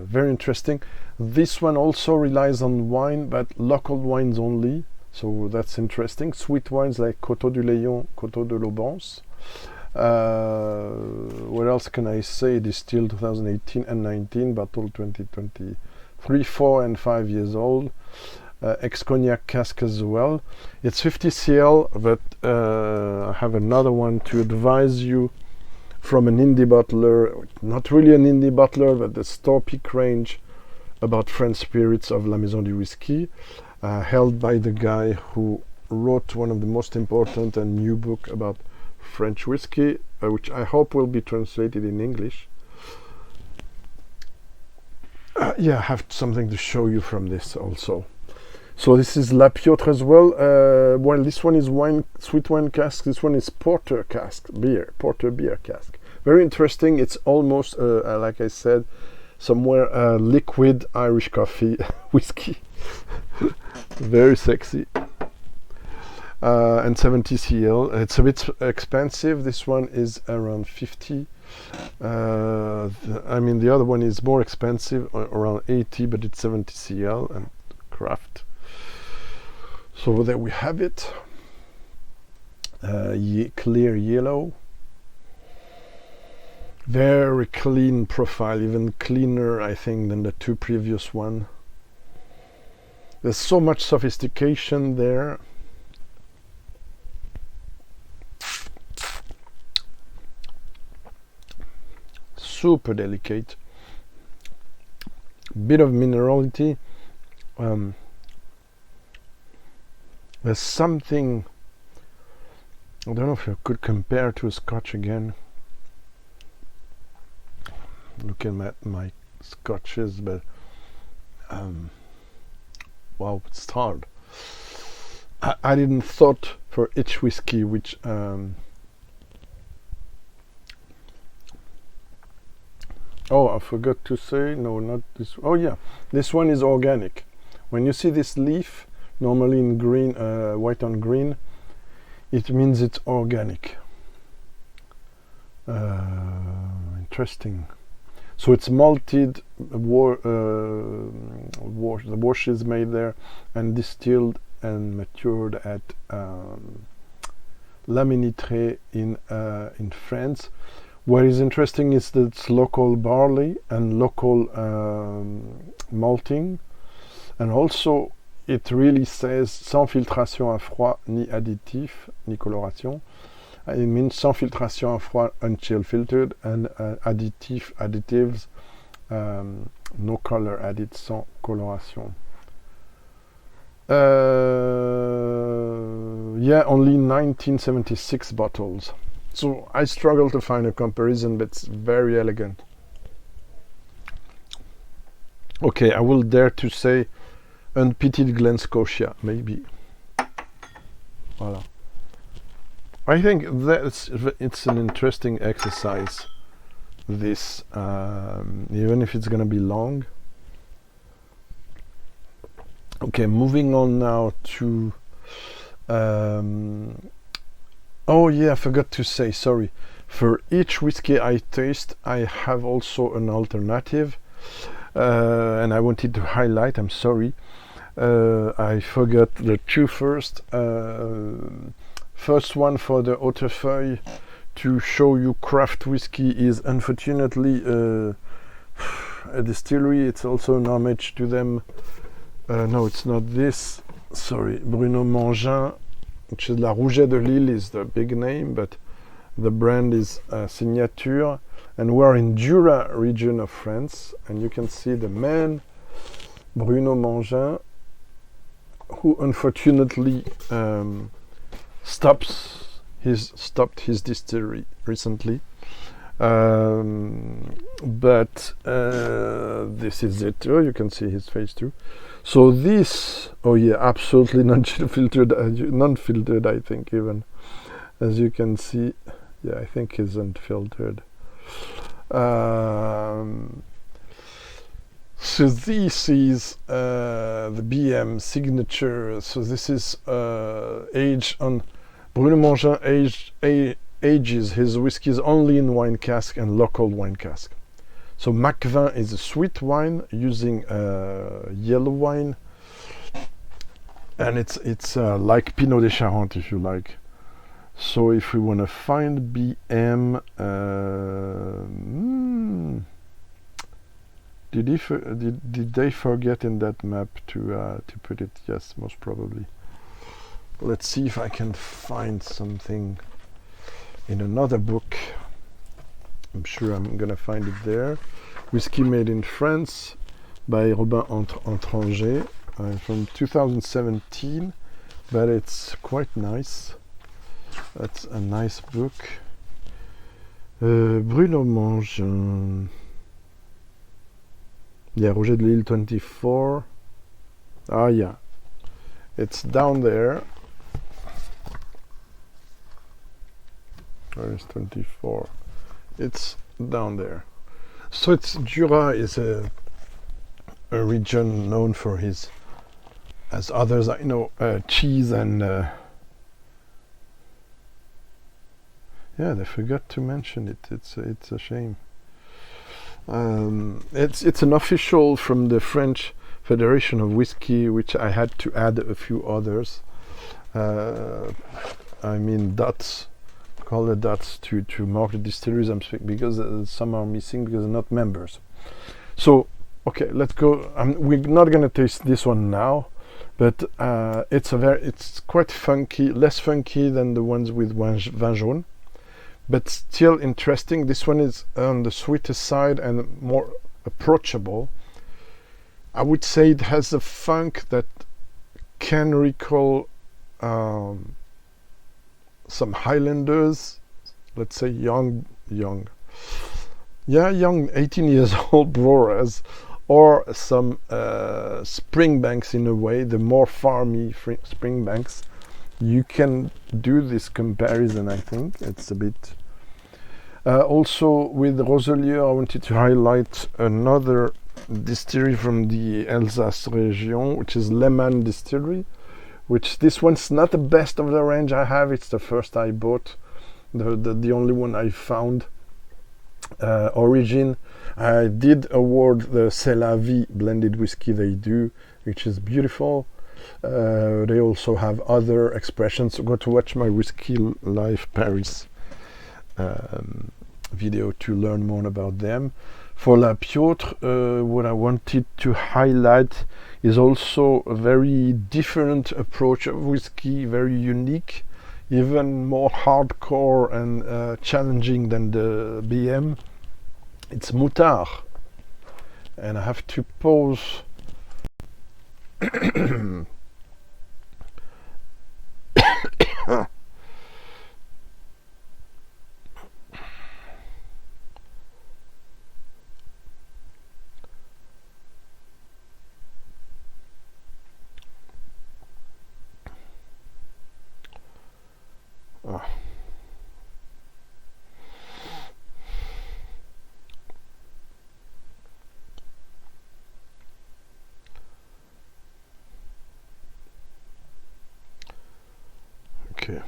S1: very interesting. This one also relies on wine, but local wines only. So that's interesting. Sweet wines like Coteaux du Layon, Coteaux de Laubance. What else can I say? Distilled 2018 and 19, bottle 2023, 4 and 5 years old. Ex-Cognac cask as well. It's 50 cl, but I have another one to advise you from an indie bottler, not really an indie bottler, but the Storpic range about French spirits of La Maison du Whisky, held by the guy who wrote one of the most important and new book about French whiskey, which I hope will be translated in English. Yeah, I have something to show you from this also. So this is La Piotre as well. Well, this one is wine, sweet wine cask. This one is porter cask, porter beer cask. Very interesting. It's almost, like I said, somewhere liquid Irish coffee whiskey. Very sexy. And 70 cl. It's a bit expensive. This one is around 50. I mean, the other one is more expensive, around 80, but it's 70 cl and craft. So there we have it. Clear yellow. Very clean profile, even cleaner, I think, than the two previous one. There's so much sophistication there. Super delicate. Bit of minerality. There's something, I don't know if I could compare to a Scotch again. Looking at my Scotches, but wow, it's hard. I didn't thought for each whiskey which oh, I forgot to say, no, not this. Oh yeah, this one is organic. When you see this leaf, normally in green, white on green, it means it's organic. Interesting. So it's malted, the wash is made there, and distilled and matured at La Ménitrée in France. What is interesting is that it's local barley and local malting, and also it really says sans filtration à froid ni additif ni coloration. It means sans filtration à froid, unchill filtered, and additives, no color added, sans coloration. Yeah, only 1976 bottles. So I struggle to find a comparison, but it's very elegant. Okay, I will dare to say unpeated Glen Scotia, maybe. Voilà. I think it's an interesting exercise, this, even if it's gonna be long. Okay, moving on now to oh yeah, I forgot to say, sorry. For each whiskey I taste, I have also an alternative, and I wanted to highlight, I'm sorry, I forgot the two first. First one for the HAUTEFEUILLE to show you craft whiskey is unfortunately a distillery. It's also an homage to them. No, it's not this. Sorry, Bruno Mangin, which is La Rouget de Lille, is the big name, but the brand is Signature, and we're in Jura region of France, and you can see the man Bruno Mangin, who unfortunately stopped his distillery recently, but this is it. Oh, you can see his face too. So this, oh yeah, absolutely non-filtered, I think, even, as you can see. Yeah, I think it's unfiltered. so this is the BM signature. So this is aged on Bruno Mangin ages his whiskies only in wine cask and local wine cask. So Macvin is a sweet wine using yellow wine, and it's like Pinot des Charentes, if you like. So if we want to find BM, did they forget in that map to put it? Yes, most probably. Let's see if I can find something in another book. I'm sure I'm gonna find it there. Whiskey Made in France by Robin Entranger from 2017, but it's quite nice. That's a nice book. Bruno Mangin. Yeah, Roger de l'Île 24. Ah, yeah. It's down there. Where is 24? It's down there. So it's Jura is a region known for his, as others I know, cheese and yeah, they forgot to mention it. It's a shame. It's an official from the French Federation of Whiskey, which I had to add a few others. I mean dots. Call the dots to mark the distilleries I'm speaking, because some are missing because they're not members. So okay, let's go. We're not gonna taste this one now, but it's quite funky, less funky than the ones with vin jaune, but still interesting. This one is on the sweeter side and more approachable. I would say it has a funk that can recall some Highlanders, let's say young 18 years old brewers, or some Springbanks in a way, the more farmy Springbanks. You can do this comparison, I think. It's a bit... also with Roselieu, I wanted to highlight another distillery from the Elsass region, which is Lehmann Distillery, which this one's not the best of the range I have. It's the first I bought, the only one I found. Origin, I did award the C'est la Vie blended whiskey they do, which is beautiful. They also have other expressions. So go to watch my Whiskey Life Paris video to learn more about them. For La Piotr, what I wanted to highlight is also a very different approach of whiskey, very unique, even more hardcore and challenging than the BM. It's Moutard, and I have to pause. Okay.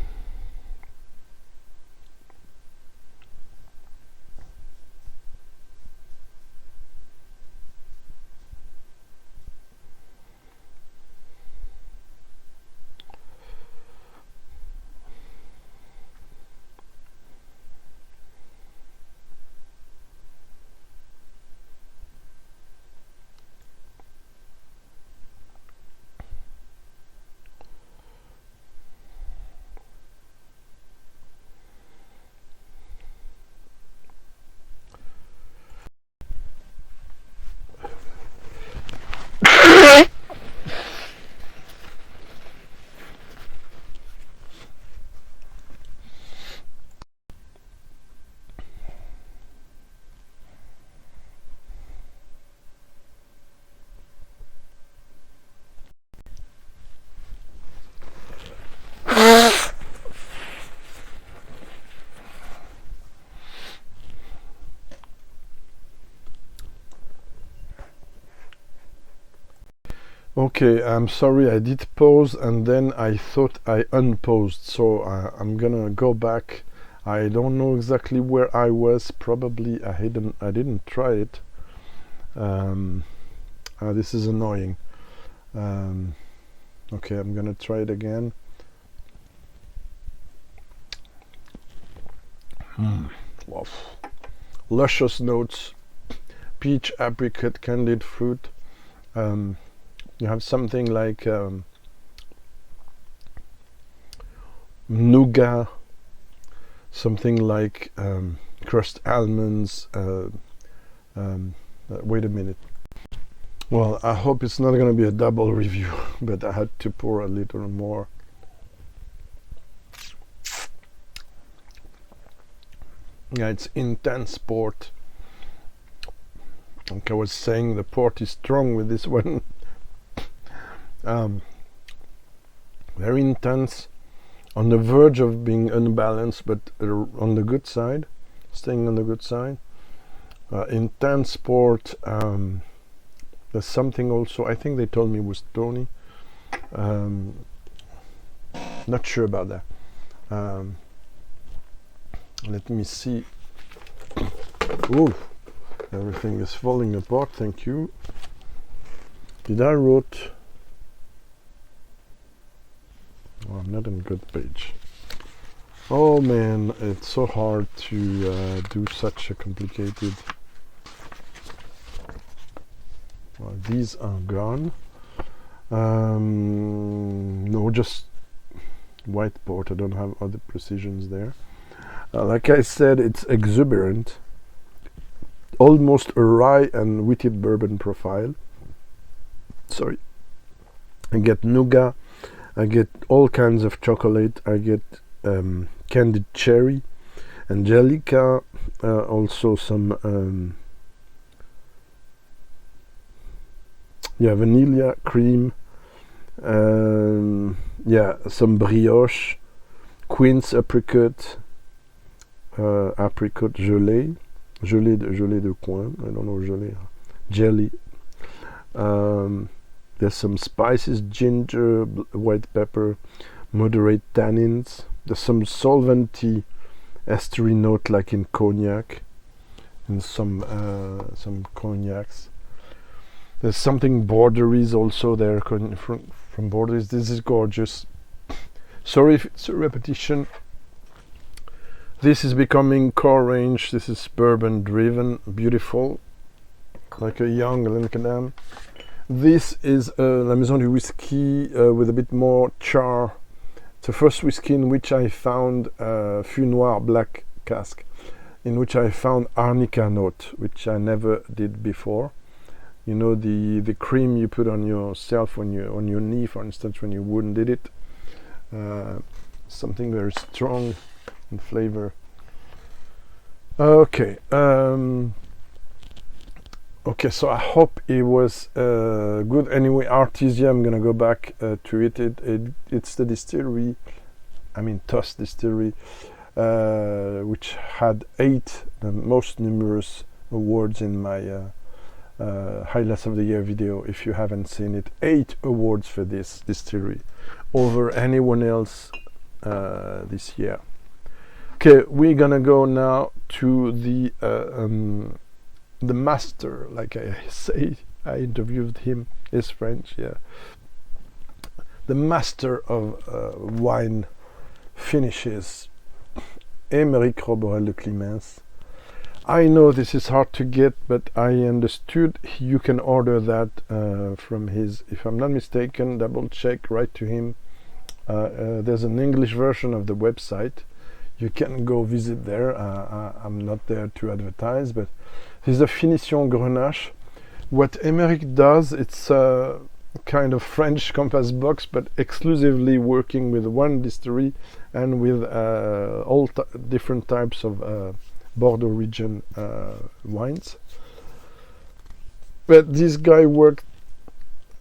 S1: Okay, I'm sorry, I did pause and then I thought I unpaused, so I'm gonna go back. I don't know exactly where I was. Probably I didn't try it. This is annoying. Okay, I'm gonna try it again. Wow. Luscious notes, peach, apricot, candied fruit. You have something like nougat, something like crushed almonds. Wait a minute. Well, I hope it's not going to be a double review, but I had to pour a little more. Yeah, it's intense port. Like I was saying, the port is strong with this one. Very intense, on the verge of being unbalanced, but on the good side, staying on the good side. Intense port. There's something also, I think they told me was Tony. Not sure about that. Let me see. Ooh, everything is falling apart, thank you. Did I wrote? Oh, I'm not on a good page. Oh man, it's so hard to do such a complicated. Well, these are gone. No, just white port. I don't have other precisions there. Like I said, it's exuberant, almost a rye and wheated bourbon profile. Sorry. I get nougat, I get all kinds of chocolate, I get candied cherry, angelica, also some vanilla cream, some brioche, quince apricot, apricot gelée de coin, I don't know, jelly. There's some spices, ginger, white pepper, moderate tannins. There's some solventy estery note like in cognac, and some cognacs. There's something borderies also there from Borderies. This is gorgeous. Sorry if it's a repetition. This is becoming core range. This is bourbon driven, beautiful, like a young Lincoln. This is La Maison du Whisky with a bit more char. It's the first whiskey in which I found Fût Noir black cask, in which I found arnica note, which I never did before. You know, the cream you put on yourself on your knee, for instance, when you wounded it. Something very strong in flavor. Okay. Okay, so I hope it was good. Anyway, Artesia, I'm gonna go back to it. It's the distillery, I mean TOS Distillery, which had 8 the most numerous awards in my Highlights of the Year video. If you haven't seen it, 8 awards for this distillery, over anyone else this year. Okay, we're gonna go now to the master, like I say. I interviewed him. He's French, yeah. The master of wine finishes, Aymeric ROBOREL DE CLIMENS. I know this is hard to get, but I understood you can order that from his, if I'm not mistaken, double check, write to him. There's an English version of the website. You can go visit there. I'm not there to advertise, but this is a Finition Grenache. What Aymeric does, it's a kind of French compass box, but exclusively working with one distillery and with all different types of Bordeaux region wines. But this guy worked,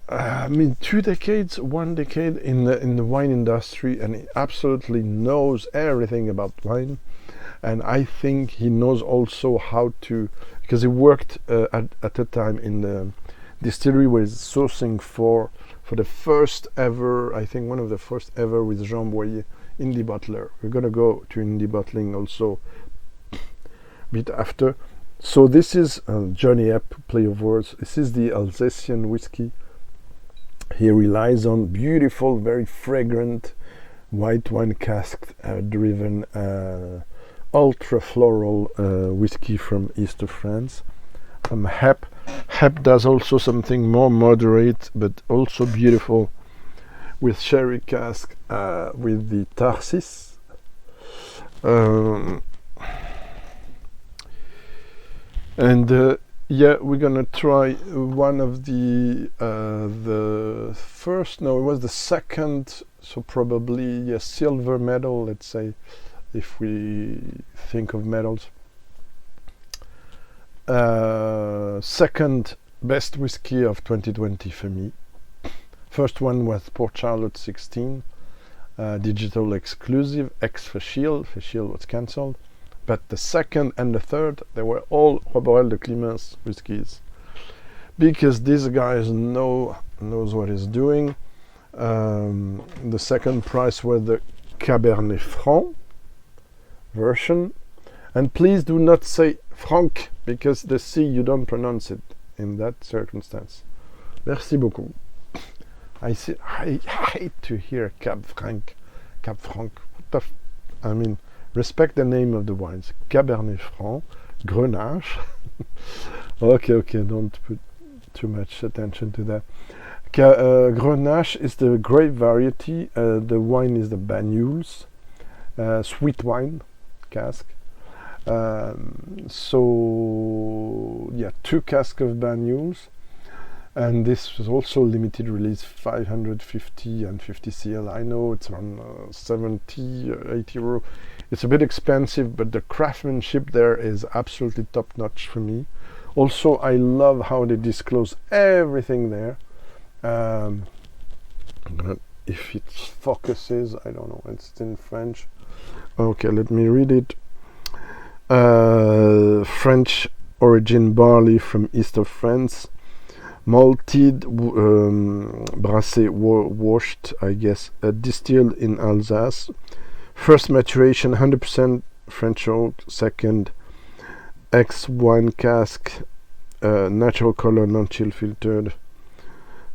S1: I mean, 2 decades, 1 decade in the wine industry, and he absolutely knows everything about wine. And I think he knows also how to, because he worked at a time in the distillery was sourcing for the first ever, I think one of the first ever with Jean Boyer indie bottler. We're gonna go to indie bottling also a bit after. So this is Johnny Hepp, play of words. This is the Alsatian whiskey. He relies on beautiful, very fragrant white wine cask driven ultra floral whiskey from east of France. Hepp does also something more moderate but also beautiful with sherry cask with the Tarsis. Yeah, we're gonna try one of the first, no, it was the second, so probably a silver medal, let's say, if we think of medals. Second best whiskey of 2020 for me. First one was Port Charlotte 16, digital exclusive, ex-Fûts. Fûts was cancelled. But the second and the third, they were all Roborel de Climens whiskies, because this guy knows what he's doing. The second prize was the Cabernet Franc version, and please do not say Franc, because the C you don't pronounce it in that circumstance. Merci beaucoup. I hate to hear Cab Franc. I mean, respect the name of the wines. Cabernet Franc, Grenache. okay, don't put too much attention to that. Grenache is the grape variety. The wine is the Banyuls, sweet wine cask. So yeah, 2 casks of Banyuls, and this was also limited release, 550 and 50 cl. I know it's around 70 or 80 euro. It's a bit expensive, but the craftsmanship there is absolutely top notch for me. Also, I love how they disclose everything there. If it focuses, I don't know, it's in French. Okay, let me read it. French origin barley from east of France, malted, brassé, washed, I guess, distilled in Alsace. First maturation 100% French oak. Second ex-wine cask, natural color, non-chill filtered.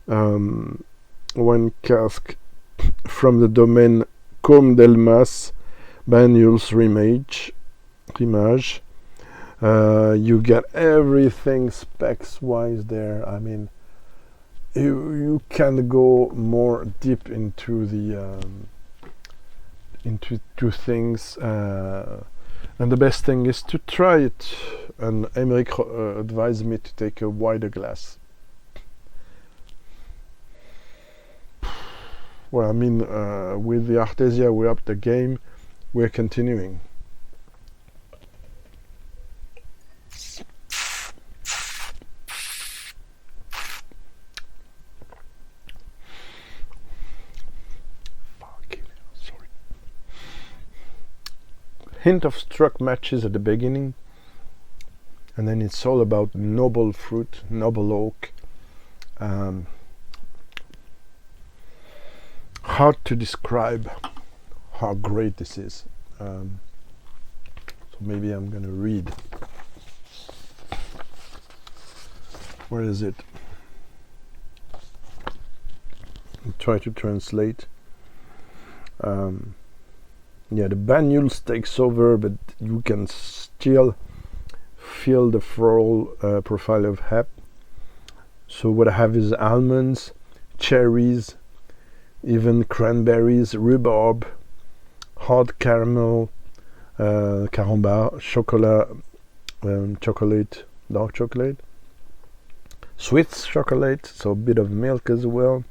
S1: Wine cask from the domain Côme d'Elmas, Banyuls Remage. You get everything specs wise there. I mean, you can go more deep into the into things, and the best thing is to try it. And Aymeric advised me to take a wider glass. Well, I mean, with the Artesia, we're up the game. We're continuing. Hint of struck matches at the beginning, and then it's all about noble fruit, noble oak. Hard to describe how great this is. So maybe I'm gonna read. Where is it? I'll try to translate. Yeah, the Banyuls takes over, but you can still feel the floral profile of Hepp. So what I have is almonds, cherries, even cranberries, rhubarb, hard caramel, carambar, chocolate, dark chocolate, Swiss chocolate, so a bit of milk as well,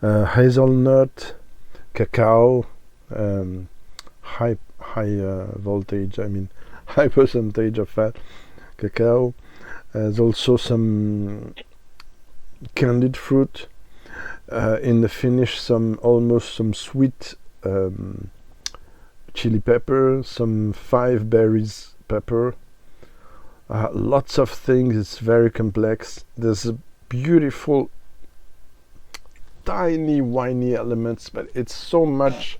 S1: hazelnut, cacao, high voltage, I mean high percentage of fat cacao. There's also some candied fruit, in the finish almost some sweet chili pepper, some 5 berries pepper, lots of things. It's very complex. There's beautiful, tiny, winey elements, but it's so much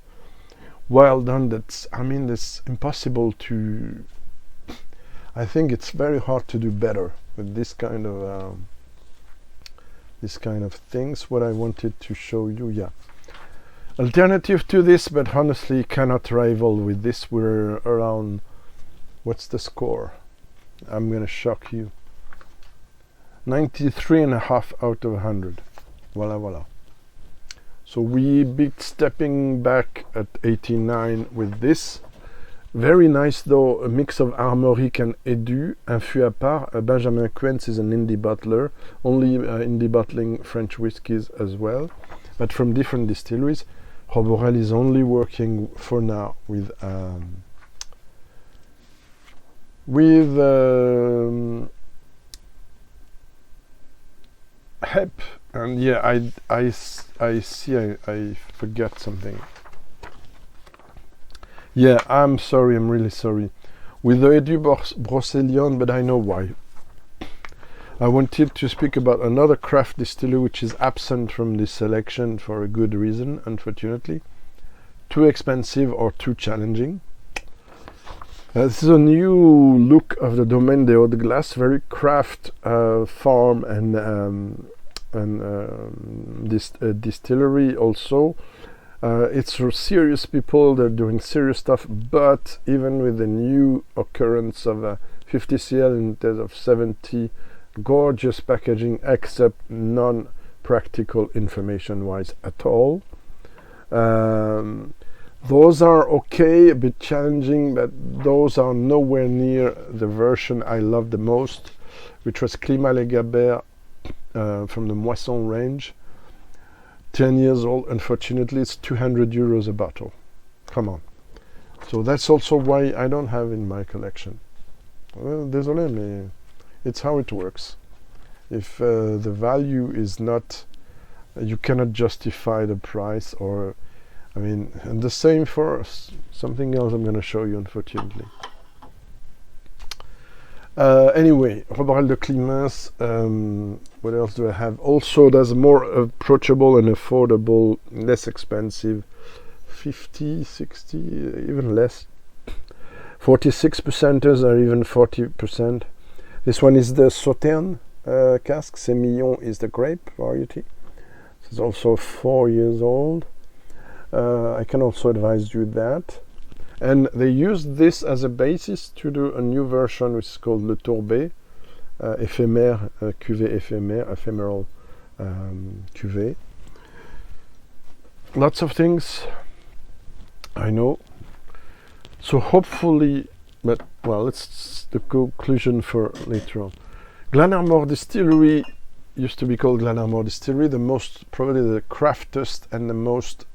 S1: well done that, I mean, it's impossible to, I think it's very hard to do better with this kind of things. What I wanted to show you, yeah, alternative to this, but honestly cannot rival with this. We're around, what's the score? I'm gonna shock you. 93.5 out of 100. Voila, voila. So we beat stepping back at 89 with this. Very nice though, a mix of Armorique and Edu. Un fût à part. Benjamin Kuentz is an indie bottler, only indie bottling French whiskies as well, but from different distilleries. Roborel is only working for now with Hepp, and yeah, I see I forget something. Yeah, I'm sorry, I'm really sorry. With the Edu Brocéliande, but I know why. I wanted to speak about another craft distillery which is absent from this selection for a good reason, unfortunately. Too expensive or too challenging. This is a new look of the Domaine des Hautes Glaces, very craft farm and distillery also. It's for serious people, they're doing serious stuff, but even with the new occurrence of 50 cl instead of 70, gorgeous packaging except non-practical information wise at all. Those are okay, a bit challenging, but those are nowhere near the version I love the most, which was Climat Les Gabert from the Moisson range. 10 years old, unfortunately, it's 200 euros a bottle. Come on. So that's also why I don't have in my collection. Well, désolé, mais it's how it works. If the value is not, you cannot justify the price, or, I mean, and the same for something else I'm going to show you, unfortunately. Anyway, Roborel de Climens, what else do I have? Also, there's more approachable and affordable, less expensive, 50, 60, even less. 46%ers are even 40%. This one is the Sauterne cask. Semillon is the grape variety. This is also 4 years old. I can also advise you that. And they used this as a basis to do a new version which is called Le Tourbet, éphémère, cuvée éphémère, ephemeral cuvée. Lots of things, I know. So hopefully, but well, it's the conclusion for later on. Glenarmor Distillery used to be called Glenarmor Distillery, the most, probably the craftiest and the most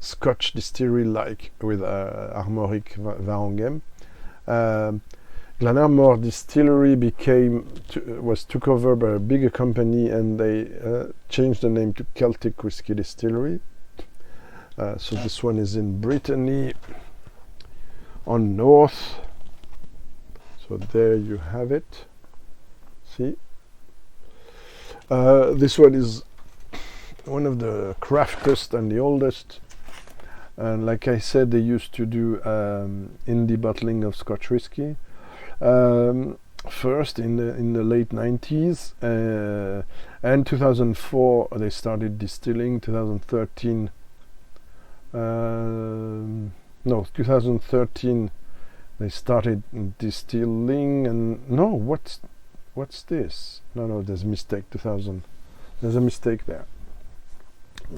S1: Scotch distillery, like with Armorique Varanguem. Glenarmor Distillery took over by a bigger company, and they changed the name to Celtic Whisky Distillery. So this one is in Brittany, on north. So there you have it. See, this one is one of the craftiest and the oldest. And like I said, they used to do indie bottling of Scotch whisky. First in the late 90s, and 2004 they started distilling. 2013 they started distilling. And no, what's this? No, there's a mistake. There's a mistake there.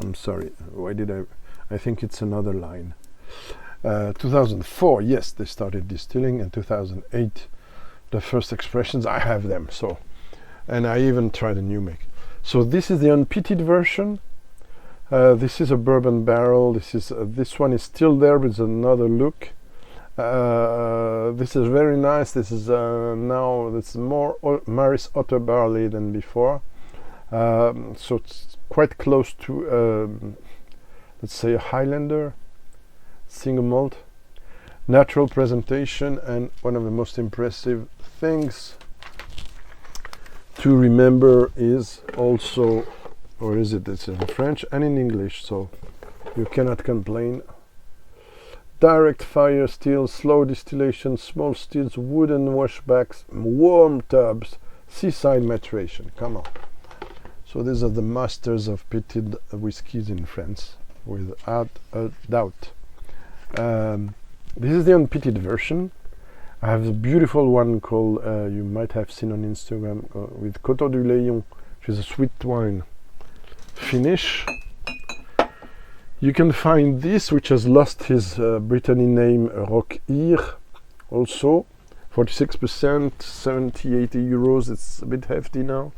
S1: I'm sorry, why did I think it's another line. 2004, yes, they started distilling, and 2008 the first expressions, I have them, so, and I even tried a new make. So this is the unpeated version. This is a bourbon barrel. This one is still there with another look. This is very nice. This is now, this is more Maris Otter barley than before. So it's quite close to let's say a Highlander single malt. Natural presentation, and one of the most impressive things to remember is also, or is it? It's in French and in English, so you cannot complain. Direct fire stills, slow distillation, small stills, wooden washbacks, warm tubs, seaside maturation. Come on. So these are the masters of petit whiskies in France, without a doubt. This is the unpitted version. I have a beautiful one called, you might have seen on Instagram, with Coteaux du Layon, which is a sweet wine finish. You can find this, which has lost his Brittany name, ROZELIEURES, also 46%, 70-80 euros. It's a bit hefty now.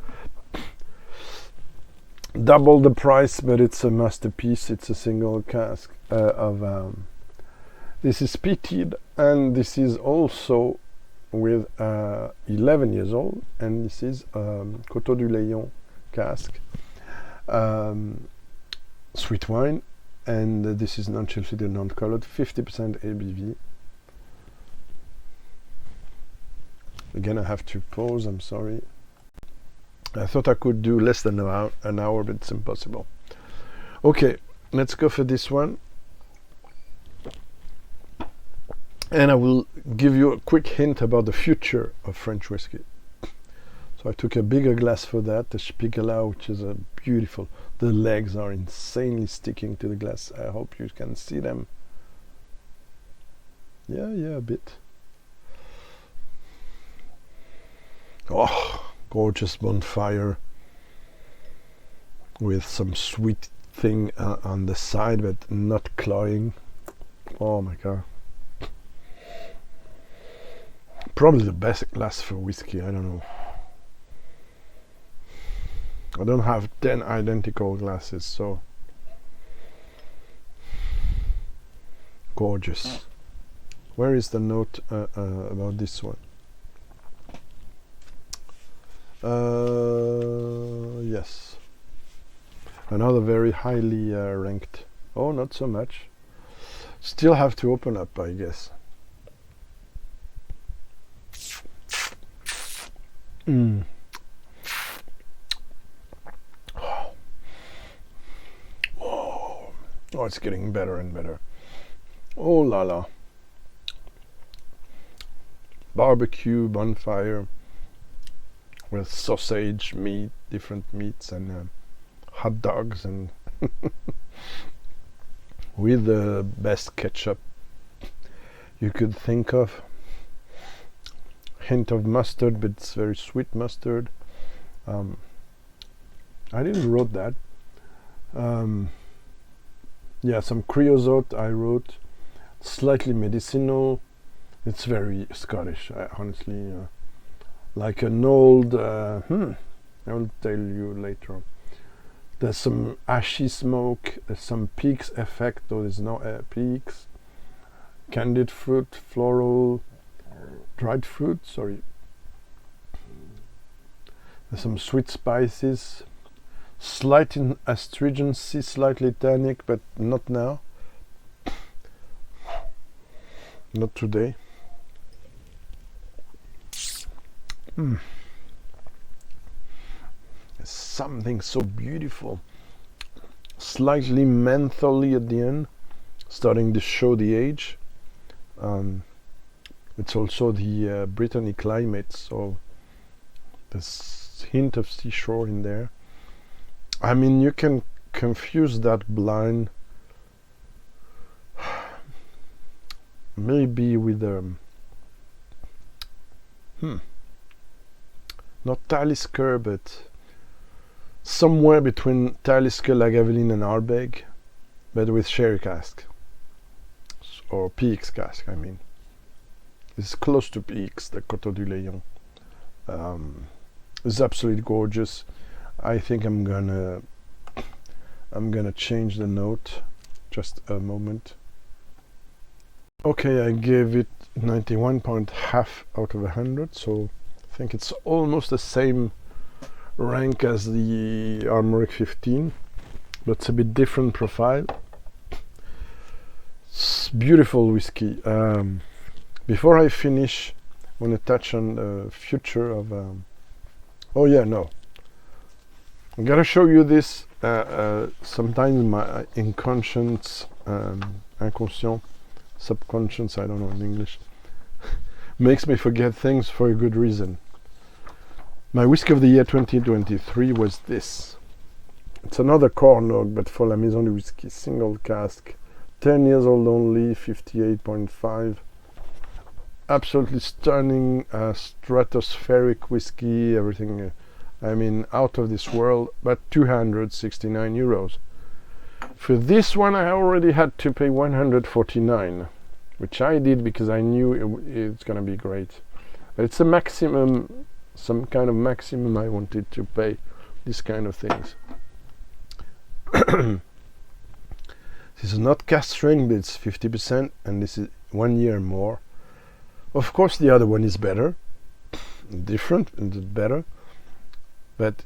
S1: Double the price, but it's a masterpiece. It's a single cask of. This is pitted, and this is also with 11 years old, and this is Coteaux du Layon cask, sweet wine. And this is non-shielded, non-colored, 50% ABV. Again, I have to pause, I'm sorry. I thought I could do less than an hour, but it's impossible. Okay, let's go for this one. And I will give you a quick hint about the future of French whiskey. So I took a bigger glass for that, the Spiegelau, which is a beautiful. The legs are insanely sticking to the glass. I hope you can see them. Yeah, a bit. Oh, gorgeous bonfire with some sweet thing on the side, but not cloying. Oh my god. Probably the best glass for whiskey, I don't know. I don't have 10 identical glasses, so gorgeous. Where is the note about this one? Yes. Another very highly ranked. Oh, not so much. Still have to open up, I guess. Oh, it's getting better and better. Oh la la. Barbecue, bonfire, with sausage, meat, different meats, and hot dogs, and with the best ketchup you could think of. Hint of mustard, but it's very sweet mustard. I didn't wrote that. Yeah, some creosote I wrote. Slightly medicinal. It's very Scottish, honestly. Like an old... I will tell you later on. There's some ashy smoke. There's some peaks effect, though there's no peaks. Candied fruit, floral, dried fruit, sorry. There's some sweet spices. Slight in astringency, slightly tannic, but not now. Not today. There's something so beautiful. Slightly mentholy at the end, starting to show the age. It's also the Brittany climate, so there's hint of seashore in there. I mean, you can confuse that blind maybe with not Talisker, but somewhere between Talisker, Lagavulin and Ardbeg, but with sherry cask or PX cask. I mean, it's close to PX, the Coteaux du Layon. It's absolutely gorgeous. I think I'm gonna change the note. Just a moment. Okay, I gave it 91.5 out of 100, so I think it's almost the same rank as the Aymeric 15, but it's a bit different profile. It's beautiful whiskey. Before I finish, I want to touch on the future of Oh yeah, no. I gotta show you this. Sometimes my inconscience, inconscient, subconscious, I don't know in English, makes me forget things for a good reason. My whiskey of the year 2023 was this. It's another KORNOG, but for La Maison du Whisky, single cask, 10 years old only, 58.5. Absolutely stunning, stratospheric whiskey, everything, I mean, out of this world, but 269 euros. For this one, I already had to pay 149, which I did because I knew it's going to be great. But it's a maximum, some kind of maximum I wanted to pay, this kind of things. This is not cask strength, but it's 50%, and this is 1 year more. Of course, the other one is better, different, and better. But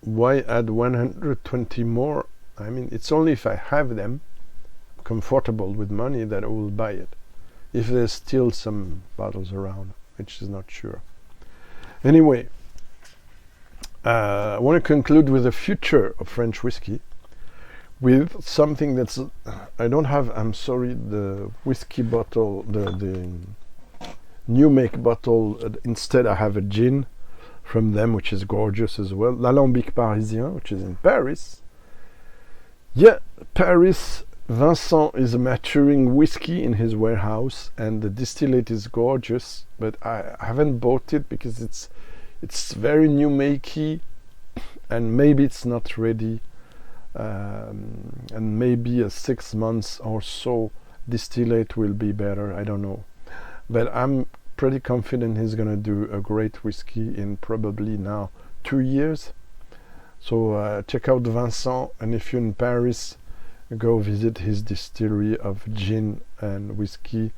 S1: why add 120 more? I mean, it's only if I have them, comfortable with money, that I will buy it. If there's still some bottles around, which is not sure. Anyway, I want to conclude with the future of French whiskey, with something that's, I don't have, I'm sorry, the whiskey bottle, the new make bottle. Instead I have a gin from them, which is gorgeous as well. L'Alambic Parisien, which is in Paris. Yeah, Paris. Vincent is maturing whiskey in his warehouse, and the distillate is gorgeous, but I haven't bought it because it's very new makey, and maybe it's not ready, and maybe a 6 months or so distillate will be better. I don't know, but I'm pretty confident he's gonna do a great whiskey in probably now 2 years. So check out Vincent, and if you're in Paris, go visit his distillery of gin and whiskey,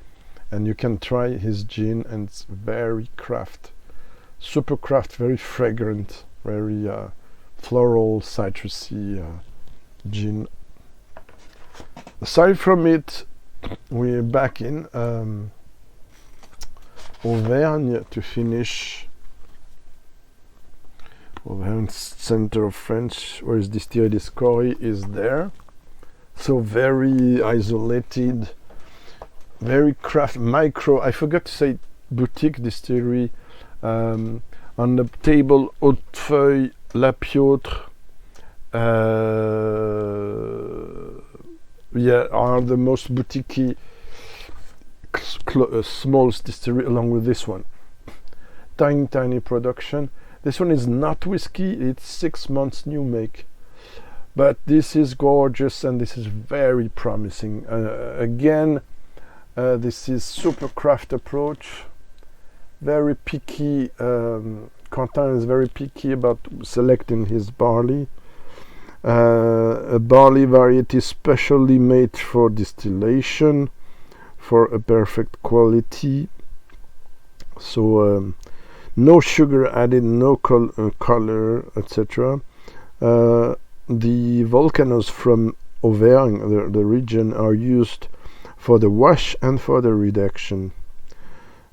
S1: and you can try his gin, and it's very craft, super craft, very fragrant, very floral, citrusy gin. Aside from it, we're back in Auvergne to finish. Auvergne, center of French, where his distillery SCORIES is there. So very isolated, very craft, micro. I forgot to say boutique distillery. On the table, Hautefeuilles, La Piautre, are the most boutique smallest distillery, along with this one. Tiny production. This one is not whiskey, it's 6 months new make. But this is gorgeous, and this is very promising. Again, this is super craft approach. Very picky. Quentin is very picky about selecting his barley. A barley variety specially made for distillation, for a perfect quality. So no sugar added, no color, etc. The volcanoes from Auvergne, the region, are used for the wash and for the reduction.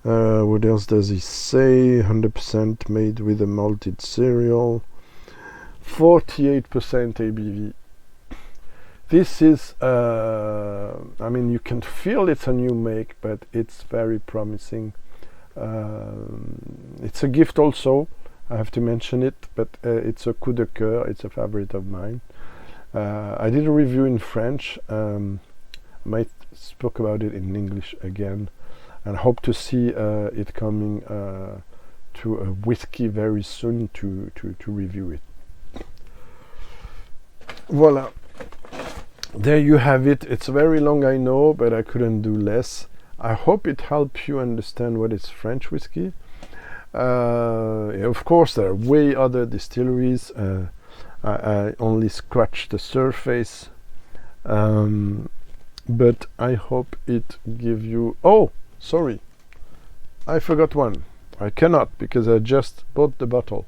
S1: What else does he say? 100% made with a malted cereal. 48% ABV. This is, I mean, you can feel it's a new make, but it's very promising. It's a gift also, I have to mention it, but it's a coup de cœur, it's a favorite of mine. I did a review in French, might spoke about it in English again, and hope to see it coming to a whiskey very soon to review it. Voila, there you have it. It's very long, I know, but I couldn't do less. I hope it helps you understand what is French whiskey. Of course, there are way other distilleries. I only scratched the surface, but I hope it give you. Oh, sorry, I forgot one. I cannot, because I just bought the bottle.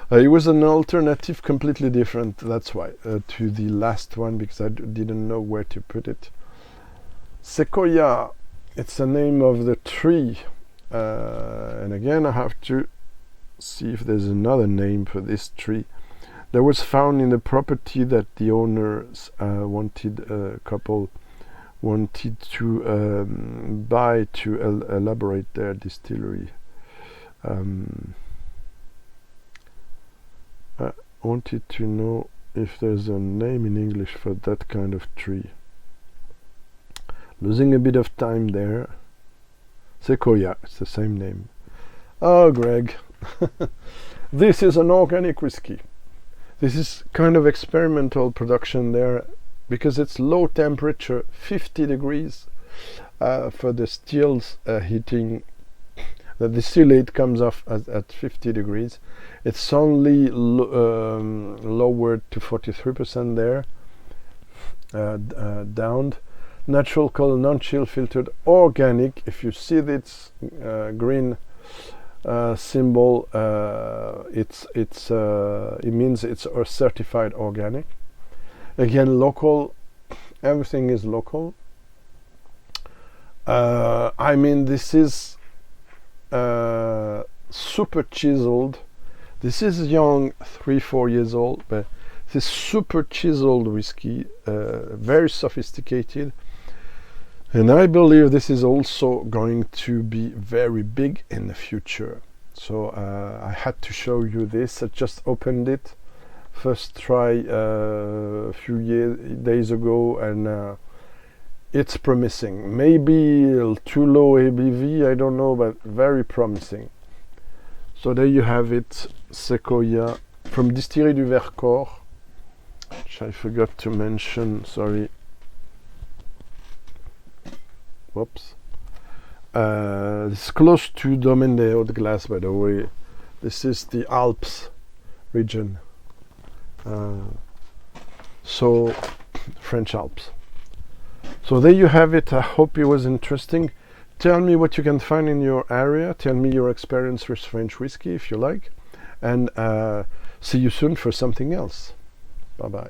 S1: It was an alternative, completely different. That's why to the last one, because I didn't know where to put it. SEQUOIA. It's the name of the tree. And again, I have to see if there's another name for this tree. That was found in the property that the owners couple wanted to buy to elaborate their distillery. I wanted to know if there's a name in English for that kind of tree. Losing a bit of time there. SEQUOIA, it's the same name. Oh, Greg. This is an organic whiskey. This is kind of experimental production there because it's low temperature, 50 degrees for the stills heating. The distillate comes off at 50 degrees. It's only lowered to 43% there, downed. Natural color, non-chill filtered, organic. If you see this green symbol, it means it's certified organic. Again, local. Everything is local. I mean, this is super chiseled. This is young, 3-4 years old, but this super chiseled whiskey, very sophisticated. And I believe this is also going to be very big in the future. So I had to show you this. I just opened it. First try a few days ago, and it's promising. Maybe too low ABV, I don't know, but very promising. So there you have it, SEQUOIA from Distillerie du Vercors, which I forgot to mention, sorry. Whoops. It's close to Domaine des Hautes Glaces, by the way. This is the Alps region. So, French Alps. So there you have it. I hope it was interesting. Tell me what you can find in your area. Tell me your experience with French whiskey if you like. And see you soon for something else. Bye-bye.